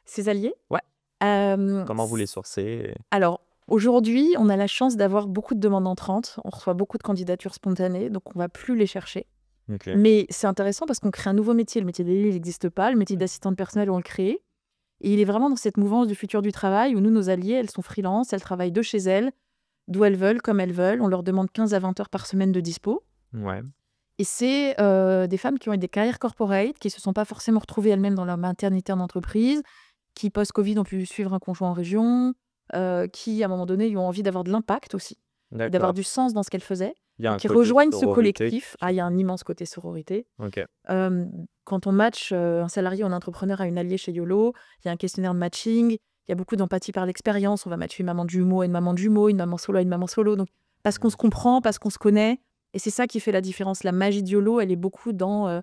Ces alliés? Ouais. Euh, Comment vous les sourcez? Alors, aujourd'hui, on a la chance d'avoir beaucoup de demandes entrantes. On reçoit beaucoup de candidatures spontanées, donc on va plus les chercher. Ok. Mais c'est intéressant parce qu'on crée un nouveau métier. Le métier d'allié, il n'existe pas. Le métier d'assistante personnelle, on le crée. Et il est vraiment dans cette mouvance du futur du travail où nous, nos alliés, elles sont freelance, elles travaillent de chez elles, d'où elles veulent, comme elles veulent. On leur demande 15 à 20 heures par semaine de dispo. Ouais. Et c'est des femmes qui ont eu des carrières corporate, qui ne se sont pas forcément retrouvées elles-mêmes dans leur maternité en entreprise, qui post-Covid ont pu suivre un conjoint en région, qui à un moment donné ont envie d'avoir de l'impact aussi, et d'avoir D'accord. du sens dans ce qu'elles faisaient, Il y a un qui côté rejoignent ce sororité. collectif. Ah, il y a un immense côté sororité. Ok. Quand on match un salarié ou un entrepreneur à une alliée chez YOLO, il y a un questionnaire de matching, il y a beaucoup d'empathie par l'expérience. On va matcher une maman de jumeaux à une maman de jumeaux, une maman solo à une maman solo. Donc, parce qu'on se comprend, parce qu'on se connaît. Et c'est ça qui fait la différence. La magie de YOLO, elle est beaucoup dans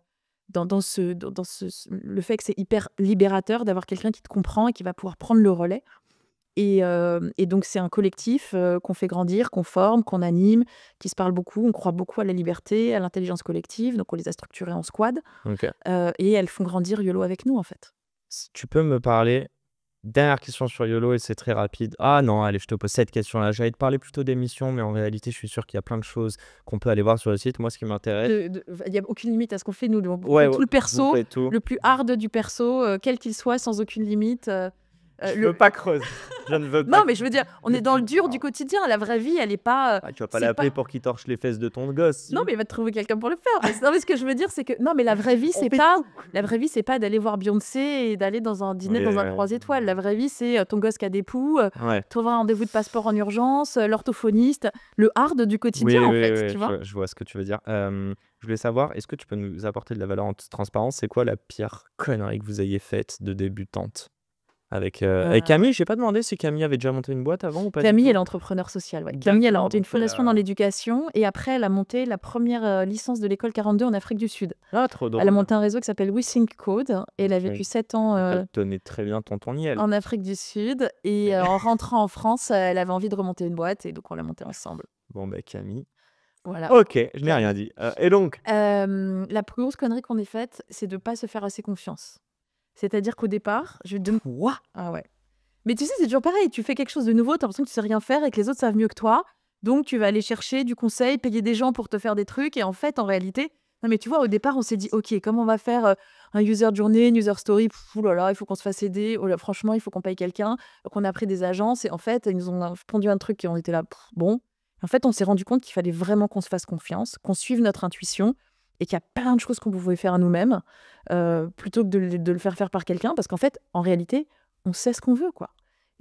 le fait que c'est hyper libérateur d'avoir quelqu'un qui te comprend et qui va pouvoir prendre le relais. Et donc, c'est un collectif qu'on fait grandir, qu'on forme, qu'on anime, qui se parle beaucoup. On croit beaucoup à la liberté, à l'intelligence collective. Donc, on les a structurés en squad. Ok. Et elles font grandir YOLO avec nous, en fait. Si tu peux me parler. Dernière question sur YOLO et c'est très rapide. Ah non, allez, je te pose cette question-là. J'allais te parler plutôt d'émissions, mais en réalité, je suis sûr qu'il y a plein de choses qu'on peut aller voir sur le site. Moi, ce qui m'intéresse. Il n'y a aucune limite à ce qu'on fait, nous. On Ouais, fait tout le vous perso, faites tout. le plus hard du perso, quel qu'il soit, sans aucune limite. Je veux pas creuser. Je ne veux pas. Non, mais je veux dire, on est dans le dur du quotidien. La vraie vie, elle n'est pas. Ah, tu vas pas c'est l'appeler pas- pour qu'il torche les fesses de ton gosse. Non, mais il va te trouver quelqu'un pour le faire. Non, mais ce que je veux dire, c'est que non, mais la vraie vie, c'est pas. La vraie vie, c'est pas d'aller voir Beyoncé et d'aller dans un dîner Oui, dans un ouais. 3 étoiles. La vraie vie, c'est ton gosse qui a des poux, Ouais. trouver un rendez-vous de passeport en urgence, l'orthophoniste, le hard du quotidien, en fait. Tu vois. je vois ce que tu veux dire. Je voulais savoir, est-ce que tu peux nous apporter de la valeur en toute transparence? C'est quoi la pire connerie que vous ayez faite de débutante avec Camille? J'ai pas demandé si Camille avait déjà monté une boîte avant ou pas. du Camille, tout. elle est entrepreneur social. Ouais. Camille, elle a D'accord, monté une donc elle fondation a- dans l'éducation et après, elle a monté la première licence de l'école 42 en Afrique du Sud. Ah, trop drôle. Elle a monté un réseau qui s'appelle We Think Code et elle a Ok. vécu 7 ans Elle tenait très bien tonton Niel. en Afrique du Sud. Et en rentrant en France, elle avait envie de remonter une boîte et donc on l'a montée ensemble. Bon, bah Camille. Voilà. Ok, je n'ai rien dit. Et donc, La plus grosse connerie qu'on ait faite, c'est de ne pas se faire assez confiance. C'est-à-dire qu'au départ, je demande. quoi? Ah ouais. Mais tu sais, c'est toujours pareil. Tu fais quelque chose de nouveau, tu as l'impression que tu sais rien faire et que les autres savent mieux que toi. Donc, tu vas aller chercher du conseil, payer des gens pour te faire des trucs. Et en fait, en réalité, Non, mais tu vois, au départ, on s'est dit, OK, comment on va faire un user journey, une user story? Ouh là là, il faut qu'on se fasse aider. Oh là, franchement, il faut qu'on paye quelqu'un. Donc, on a pris des agences et en fait, ils nous ont pondu un truc et on était là, bon. En fait, on s'est rendu compte qu'il fallait vraiment qu'on se fasse confiance, qu'on suive notre intuition et qu'il y a plein de choses qu'on pouvait faire à nous-mêmes plutôt que de le faire par quelqu'un parce qu'en fait, en réalité, on sait ce qu'on veut, quoi.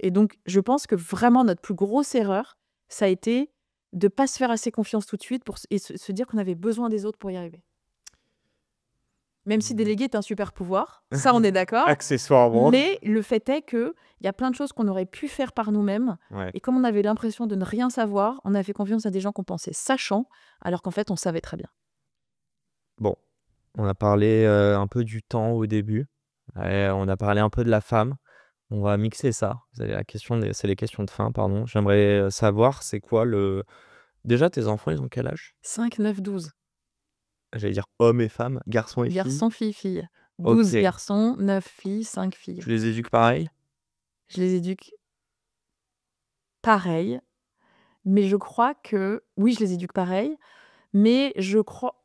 Et donc, je pense que vraiment, notre plus grosse erreur, ça a été de ne pas se faire assez confiance tout de suite et se dire qu'on avait besoin des autres pour y arriver. Même si déléguer est un super pouvoir, ça on est d'accord. Accessoirement. Mais le fait est qu'il y a plein de choses qu'on aurait pu faire par nous-mêmes. Ouais. Et comme on avait l'impression de ne rien savoir, on a fait confiance à des gens qu'on pensait sachants, alors qu'en fait on savait très bien. Bon, on a parlé un peu du temps au début. Ouais, on a parlé un peu de la femme. On va mixer ça. C'est les questions de fin, pardon. J'aimerais savoir, c'est quoi le... Déjà, tes enfants, ils ont quel âge? 5, 9, 12. J'allais dire hommes et femmes, garçons et filles. Garçons, filles, filles. Ok. 12 garçons, 9 filles, 5 filles. Tu les éduques pareil? Je les éduque pareil. Mais je crois que... Oui, je les éduque pareil. Mais je crois...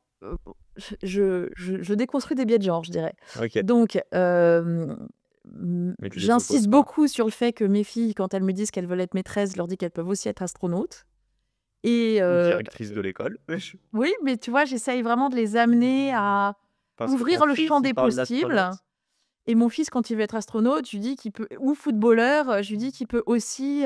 je déconstruis des biais de genre, je dirais. Ok. Donc, Mais tu les j'insiste opposes pas. beaucoup sur le fait que mes filles, quand elles me disent qu'elles veulent être maîtresses, je leur dis qu'elles peuvent aussi être astronautes. Et Ou directrice de l'école. oui, mais tu vois, j'essaye vraiment de les amener à Parce que ouvrir ton le fils, champ il des parle possibles. d'astronaute. Et mon fils, quand il veut être astronaute, je lui dis qu'il peut, ou footballeur, je lui dis qu'il peut aussi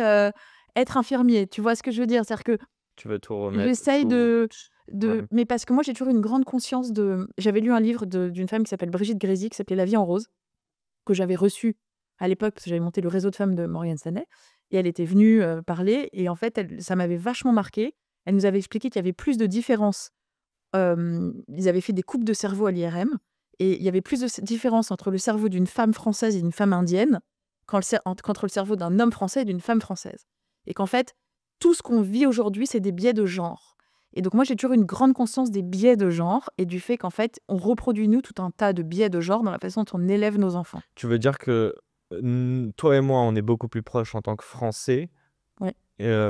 être infirmier. Tu vois ce que je veux dire? C'est-à-dire que Tu veux tout remettre. j'essaye Ouais. mais parce que moi, j'ai toujours une grande conscience de... J'avais lu un livre d'une femme qui s'appelle Brigitte Grésy, qui s'appelait La vie en rose, que j'avais reçu à l'époque, parce que j'avais monté le réseau de femmes de Morgan Stanley. Et elle était venue parler. Et en fait, ça m'avait vachement marqué. Elle nous avait expliqué qu'il y avait plus de différences. Ils avaient fait des coupes de cerveau à l'IRM. Et il y avait plus de différences entre le cerveau d'une femme française et d'une femme indienne qu'entre le cerveau d'un homme français et d'une femme française. Et qu'en fait, tout ce qu'on vit aujourd'hui, c'est des biais de genre. Et donc moi, j'ai toujours une grande conscience des biais de genre et du fait qu'en fait, on reproduit, nous, tout un tas de biais de genre dans la façon dont on élève nos enfants. Tu veux dire que toi et moi, on est beaucoup plus proches en tant que Français, Ouais.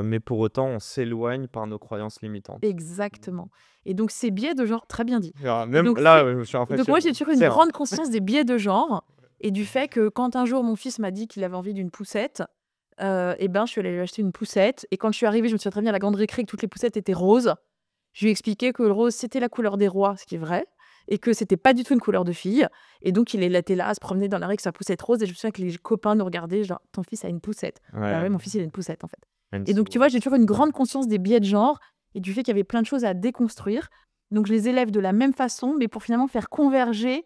mais pour autant, on s'éloigne par nos croyances limitantes. Exactement. Et donc, ces biais de genre, très bien dit. Même donc, là, je suis Et impressionné. donc moi, j'ai toujours une C'est rare. grande conscience des biais de genre et du fait que quand un jour mon fils m'a dit qu'il avait envie d'une poussette, et ben je suis allée lui acheter une poussette. Et quand je suis arrivée, je me souviens très bien à la grande récré que toutes les poussettes étaient roses. Je lui ai expliqué que le rose, c'était la couleur des rois, ce qui est vrai, et que c'était pas du tout une couleur de fille. Et donc il était là à se promener dans la rue avec sa poussette rose. Et je me souviens que les copains nous regardaient, genre, ton fils a une poussette. Bah ouais, mon fils, il a une poussette, en fait. Et donc, tu vois, j'ai toujours une grande conscience des biais de genre et du fait qu'il y avait plein de choses à déconstruire. Donc, je les élève de la même façon, mais pour finalement faire converger,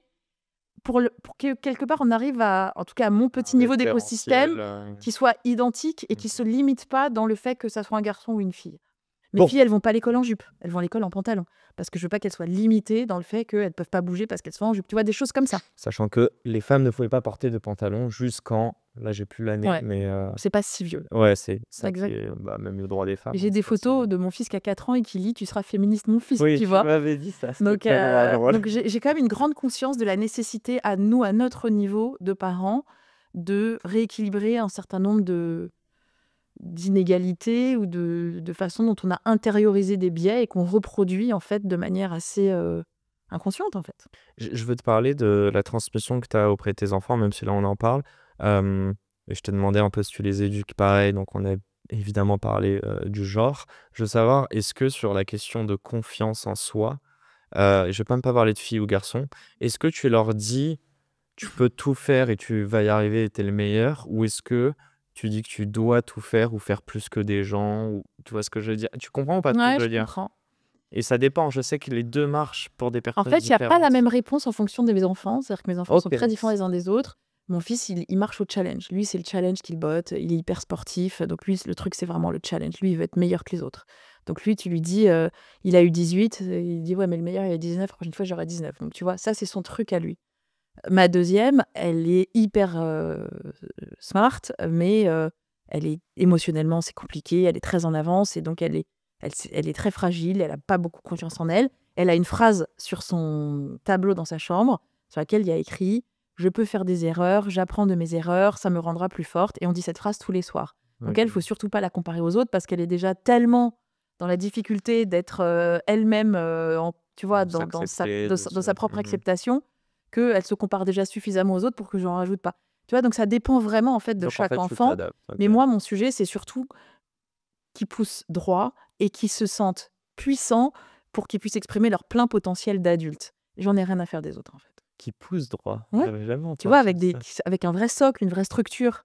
pour que quelque part, on arrive à, en tout cas à mon petit niveau d'écosystème, qui soit identique et qui ne se limite pas dans le fait que ça soit un garçon ou une fille. Mes filles, elles vont pas à l'école en jupe, elles vont à l'école en pantalon. Parce que je veux pas qu'elles soient limitées dans le fait qu'elles ne peuvent pas bouger parce qu'elles sont en jupe. Tu vois, des choses comme ça. Sachant que les femmes ne pouvaient pas porter de pantalon jusqu'en... Là, j'ai plus l'année, Ouais. mais... C'est pas si vieux. Ouais, c'est ça Exact. qui est même le droit des femmes. J'ai des photos de mon fils qui a 4 ans et qui lit « Tu seras féministe, mon fils », Oui, tu vois. m'avais dit ça. Donc j'ai quand même une grande conscience de la nécessité à nous, à notre niveau de parents, de rééquilibrer un certain nombre d'inégalités ou de façons dont on a intériorisé des biais et qu'on reproduit en fait de manière assez inconsciente en fait. Je veux te parler de la transmission que tu as auprès de tes enfants, même si là on en parle. Et je te demandais un peu si tu les éduques pareil, donc on a évidemment parlé du genre. Je veux savoir, est-ce que sur la question de confiance en soi, je ne vais pas même pas parler de filles ou garçons, est-ce que tu leur dis tu peux tout faire et tu vas y arriver et tu es le meilleur, ou est-ce que tu dis que tu dois tout faire ou faire plus que des gens, ou tu vois ce que je veux dire? Tu comprends ou pas ce que Ouais, je veux je dire? comprends. Et ça dépend, je sais que les deux marchent pour des En personnes fait, il n'y a pas la différentes. même réponse en fonction de mes enfants. C'est-à-dire que mes enfants sont Ok. très différents les uns des autres. Mon fils, il marche au challenge. Lui, c'est le challenge qu'il botte. Il est hyper sportif. Donc lui, le truc, c'est vraiment le challenge. Lui, il veut être meilleur que les autres. Donc lui, tu lui dis, il a eu 18. Il dit, ouais, mais le meilleur, il a 19. La prochaine fois, j'aurai 19. Donc tu vois, ça, c'est son truc à lui. Ma deuxième, elle est hyper smart, mais elle est émotionnellement, c'est compliqué. Elle est très en avance et donc elle est très fragile. Elle n'a pas beaucoup confiance en elle. Elle a une phrase sur son tableau dans sa chambre sur laquelle il y a écrit « Je peux faire des erreurs, j'apprends de mes erreurs, ça me rendra plus forte ». Et on dit cette phrase tous les soirs. Donc elle, il ne faut surtout pas la comparer aux autres parce qu'elle est déjà tellement dans la difficulté d'être elle-même tu vois, De dans s'accepter, dans de se... sa propre Mhm. acceptation, qu'elle se compare déjà suffisamment aux autres pour que j'en rajoute pas. Tu vois, donc ça dépend vraiment en fait de Donc en chaque fait, tu enfant. t'adaptes. Mais Ok. moi, mon sujet, c'est surtout qu'ils poussent droit et qu'ils se sentent puissants pour qu'ils puissent exprimer leur plein potentiel d'adulte. J'en ai rien à faire des autres, en fait. Qui pousse droit. Ouais. J'avais jamais Tu vois, entendu ça. avec un vrai socle, une vraie structure,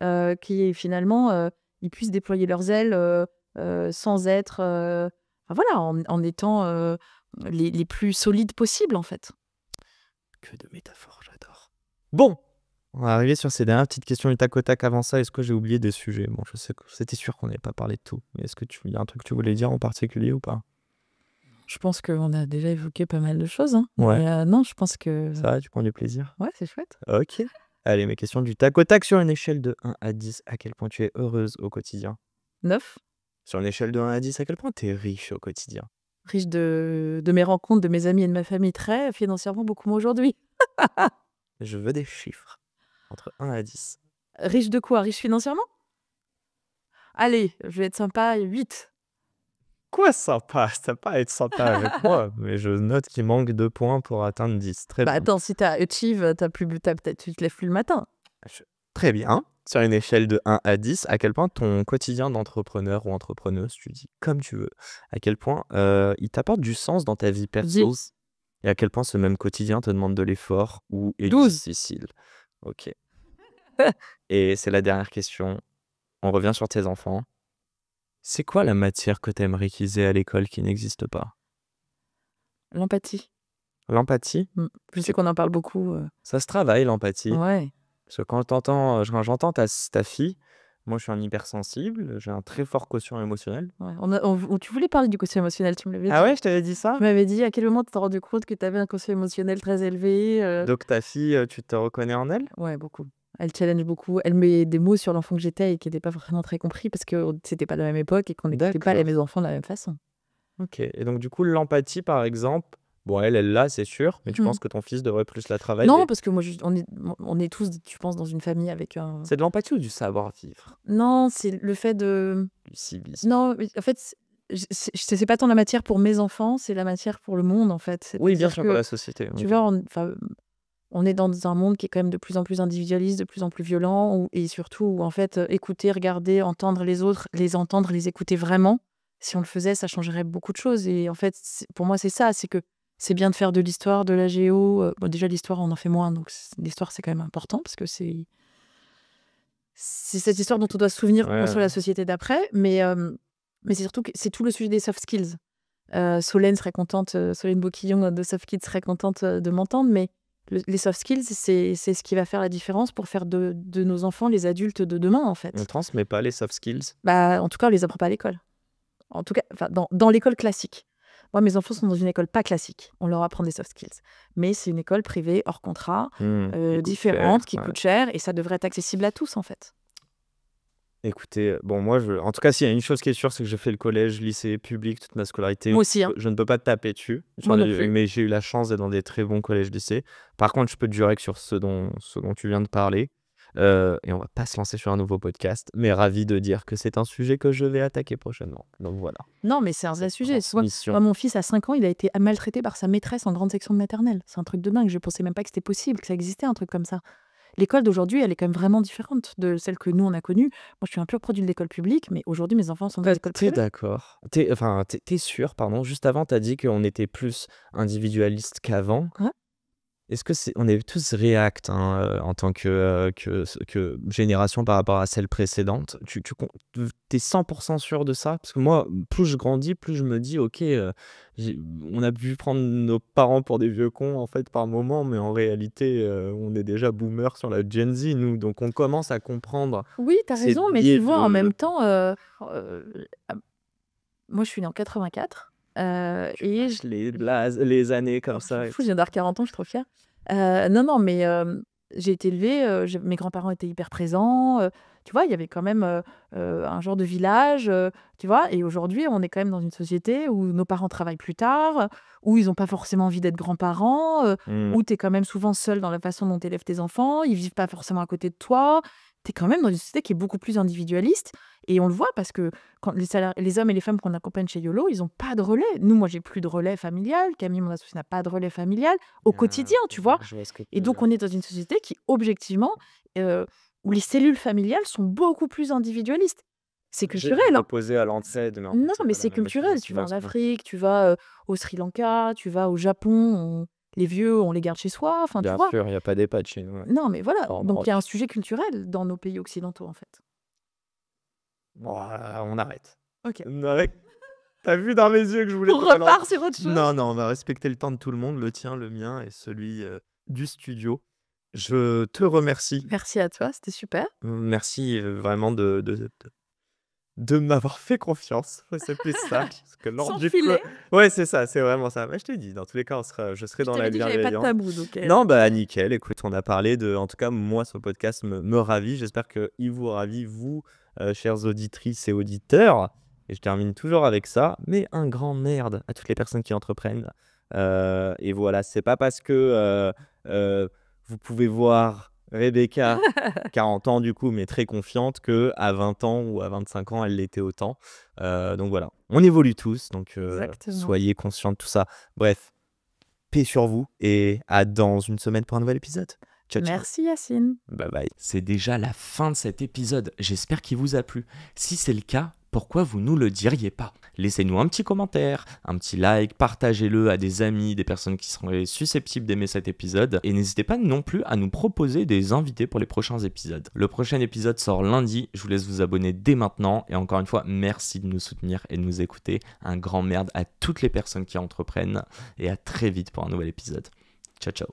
qui est finalement, ils puissent déployer leurs ailes sans être, enfin, voilà, en étant les plus solides possibles, en fait. Que de métaphores, j'adore. Bon, on va arriver sur ces dernières petites questions du tac au tac. Avant ça, est-ce que j'ai oublié des sujets? Bon, je sais que c'était sûr qu'on n'avait pas parlé de tout. Mais est-ce que il y a un truc que tu voulais dire en particulier ou pas? Je pense qu'on a déjà évoqué pas mal de choses, hein. Ouais. Mais non, je pense que... Ça va, tu prends du plaisir? Ouais, c'est chouette. Ok. Allez, mes questions du tac au tac. Sur une échelle de 1 à 10, à quel point tu es heureuse au quotidien? 9, Sur une échelle de 1 à 10, à quel point tu es riche au quotidien? riche de mes rencontres, de mes amis et de ma famille, très financièrement beaucoup moins aujourd'hui. Je veux des chiffres. Entre 1 à 10. Riche de quoi? Riche financièrement? Allez, je vais être sympa, 8. Quoi sympa? Ça pas être sympa avec moi, mais je note qu'il manque 2 points pour atteindre 10. Très Bah bien. attends, si t'as achieve, peut-être tu te lèves plus le matin. Très bien. Sur une échelle de 1 à 10, à quel point ton quotidien d'entrepreneur ou entrepreneuse, tu dis comme tu veux, à quel point il t'apporte du sens dans ta vie perso 10. et à quel point ce même quotidien te demande de l'effort ou est 12. difficile. Ok. Et c'est la dernière question. On revient sur tes enfants. C'est quoi la matière que tu aimerais qu'ils aient à l'école qui n'existe pas? L'empathie. L'empathie? Je sais qu'on en parle beaucoup. Ça se travaille, l'empathie. Ouais. Parce que quand j'entends ta fille, moi je suis un hypersensible, j'ai un très fort quotient émotionnel. Ouais. Tu voulais parler du quotient émotionnel, tu me l'avais dit. Ah ouais, je t'avais dit ça? Tu m'avais dit à quel moment tu t'es rendu compte que tu avais un quotient émotionnel très élevé. Donc ta fille, tu te reconnais en elle? Ouais, beaucoup. Elle challenge beaucoup. Elle met des mots sur l'enfant que j'étais et qui n'étaient pas vraiment très compris parce que c'était pas la même époque et qu'on n'écoutait pas D'accord. mes enfants de la même façon. Ok. Et donc du coup, l'empathie, par exemple, bon, elle l'a, c'est sûr, mais tu penses que ton fils devrait plus la travailler? Non, parce que moi, on est tous, tu penses, dans une famille avec un... C'est de l'empathie ou du savoir-vivre? Non, c'est le fait de... Du civisme? Non, mais en fait, c'est pas tant la matière pour mes enfants, c'est la matière pour le monde, en fait. Oui, bien C'est-à-dire sûr, que, pour la société. tu Ok. vois, on est dans un monde qui est quand même de plus en plus individualiste, de plus en plus violent, et surtout où, en fait, écouter, regarder, entendre les autres, les entendre, les écouter vraiment, si on le faisait, ça changerait beaucoup de choses. Et en fait, pour moi, c'est ça, c'est que c'est bien de faire de l'histoire, de la géo. Bon, déjà, l'histoire, on en fait moins, donc l'histoire, c'est quand même important, parce que c'est cette histoire dont on doit se souvenir pour Ouais, construire la société d'après. Mais c'est surtout que c'est tout le sujet des soft skills. Solène serait contente, Solène Bocquillon de Soft Kids serait contente de m'entendre, mais les soft skills, c'est ce qui va faire la différence pour faire de nos enfants les adultes de demain, en on fait. transmet pas les soft skills. Bah, en tout cas, on les apprend pas à l'école. En tout cas, dans l'école classique. Moi, mes enfants sont dans une école pas classique. On leur apprend des soft skills. Mais c'est une école privée, hors contrat, Qui coûte différente, cher, qui ouais. coûte cher, et ça devrait être accessible à tous, en fait. Écoutez, bon, moi, en tout cas, s'il y a une chose qui est sûre, c'est que j'ai fait le collège, lycée public, toute ma scolarité. Moi aussi, hein. Je ne peux pas te taper dessus. Moi non plus. Mais j'ai eu la chance d'être dans des très bons collèges, lycées. Par contre, je peux te jurer que sur ce dont tu viens de parler, et on va pas se lancer sur un nouveau podcast, mais ravi de dire que c'est un sujet que je vais attaquer prochainement. Donc voilà. Non, mais c'est un vrai Cette sujet. transmission. Moi, mon fils, à 5 ans, il a été maltraité par sa maîtresse en grande section de maternelle. C'est un truc de dingue. Je pensais même pas que c'était possible, que ça existait, un truc comme ça. L'école d'aujourd'hui, elle est quand même vraiment différente de celle que nous, on a connue. Moi, je suis un pur produit de l'école publique, mais aujourd'hui, mes enfants sont dans l'école T'es privée. d'accord. T'es sûr, pardon. Juste avant, t'as dit qu'on était plus individualiste qu'avant. Ouais. Est-ce que on est tous React en tant que génération par rapport à celle précédente? T'es 100% sûr de ça? Parce que moi, plus je grandis, plus je me dis, ok, on a pu prendre nos parents pour des vieux cons en fait par moment, mais en réalité, on est déjà boomers sur la Gen Z, nous, donc on commence à comprendre. Oui, t'as ces raison, mais biais tu vois, en de- même temps, moi, je suis née en 84. Et les années comme ça. je viens d'avoir 40 ans, je suis trop fière. Non, mais j'ai été élevée, mes grands-parents étaient hyper présents. Tu vois, il y avait quand même un genre de village, tu vois. Et aujourd'hui, on est quand même dans une société où nos parents travaillent plus tard, où ils n'ont pas forcément envie d'être grands-parents, Hmm. où tu es quand même souvent seul dans la façon dont tu élèves tes enfants, ils vivent pas forcément à côté de toi. tu es quand même dans une société qui est beaucoup plus individualiste. Et on le voit parce que quand les hommes et les femmes qu'on accompagne chez YOLO, ils n'ont pas de relais. Nous, moi, j'ai plus de relais familial. Camille, mon associé, n'a pas de relais familial au quotidien, tu vois. Je vois ce que tu Et veux donc, dire. on est dans une société qui, objectivement, où les cellules familiales sont beaucoup plus individualistes. C'est culturel, J'ai hein. posé à l'ANSED, mais en fait, Non, c'est mais pas la c'est même culturel. Tu vas en utilisation. Afrique, tu vas au Sri Lanka, tu vas au Japon. Les vieux, on les garde chez soi. Enfin, tu Bien vois. sûr, il n'y a pas d'EHPAD chez nous. Ouais. Non, mais voilà. En Donc, il y a un Maroc. sujet culturel dans nos pays occidentaux, en fait. Bon, on arrête. Ok. On arrête. T'as vu dans mes yeux que je voulais On pas repart sur autre chose. Non, on va respecter le temps de tout le monde, le tien, le mien et celui du studio. Je te remercie. Merci à toi, c'était super. Merci vraiment de m'avoir fait confiance. Faut s'appeler ça. Parce que lors Sans du filet. Ouais, c'est ça, c'est vraiment ça. Mais je t'ai dit, dans tous les cas, je serai Je dans la t'avais dit que j'avais pas de bienveillance. tabou, donc Non, bah nickel. Écoute, on a parlé de. En tout cas, moi, ce podcast me ravit. J'espère qu'il vous ravit, vous, chères auditrices et auditeurs. Et je termine toujours avec ça. Mais un grand merde à toutes les personnes qui entreprennent. Et voilà, c'est pas parce que vous pouvez voir Rebecca, 40 ans du coup, mais très confiante, qu'à 20 ans ou à 25 ans, elle l'était autant. Donc voilà, on évolue tous. Donc Exactement. soyez conscients de tout ça. Bref. Paix sur vous et à dans une semaine pour un nouvel épisode. Ciao, ciao. Merci Yacine. Bye bye. C'est déjà la fin de cet épisode. J'espère qu'il vous a plu. Si c'est le cas, pourquoi vous nous le diriez pas? Laissez-nous un petit commentaire, un petit like, partagez-le à des amis, des personnes qui seraient susceptibles d'aimer cet épisode. Et n'hésitez pas non plus à nous proposer des invités pour les prochains épisodes. Le prochain épisode sort lundi. Je vous laisse vous abonner dès maintenant. Et encore une fois, merci de nous soutenir et de nous écouter. Un grand merde à toutes les personnes qui entreprennent. Et à très vite pour un nouvel épisode. Ciao, ciao.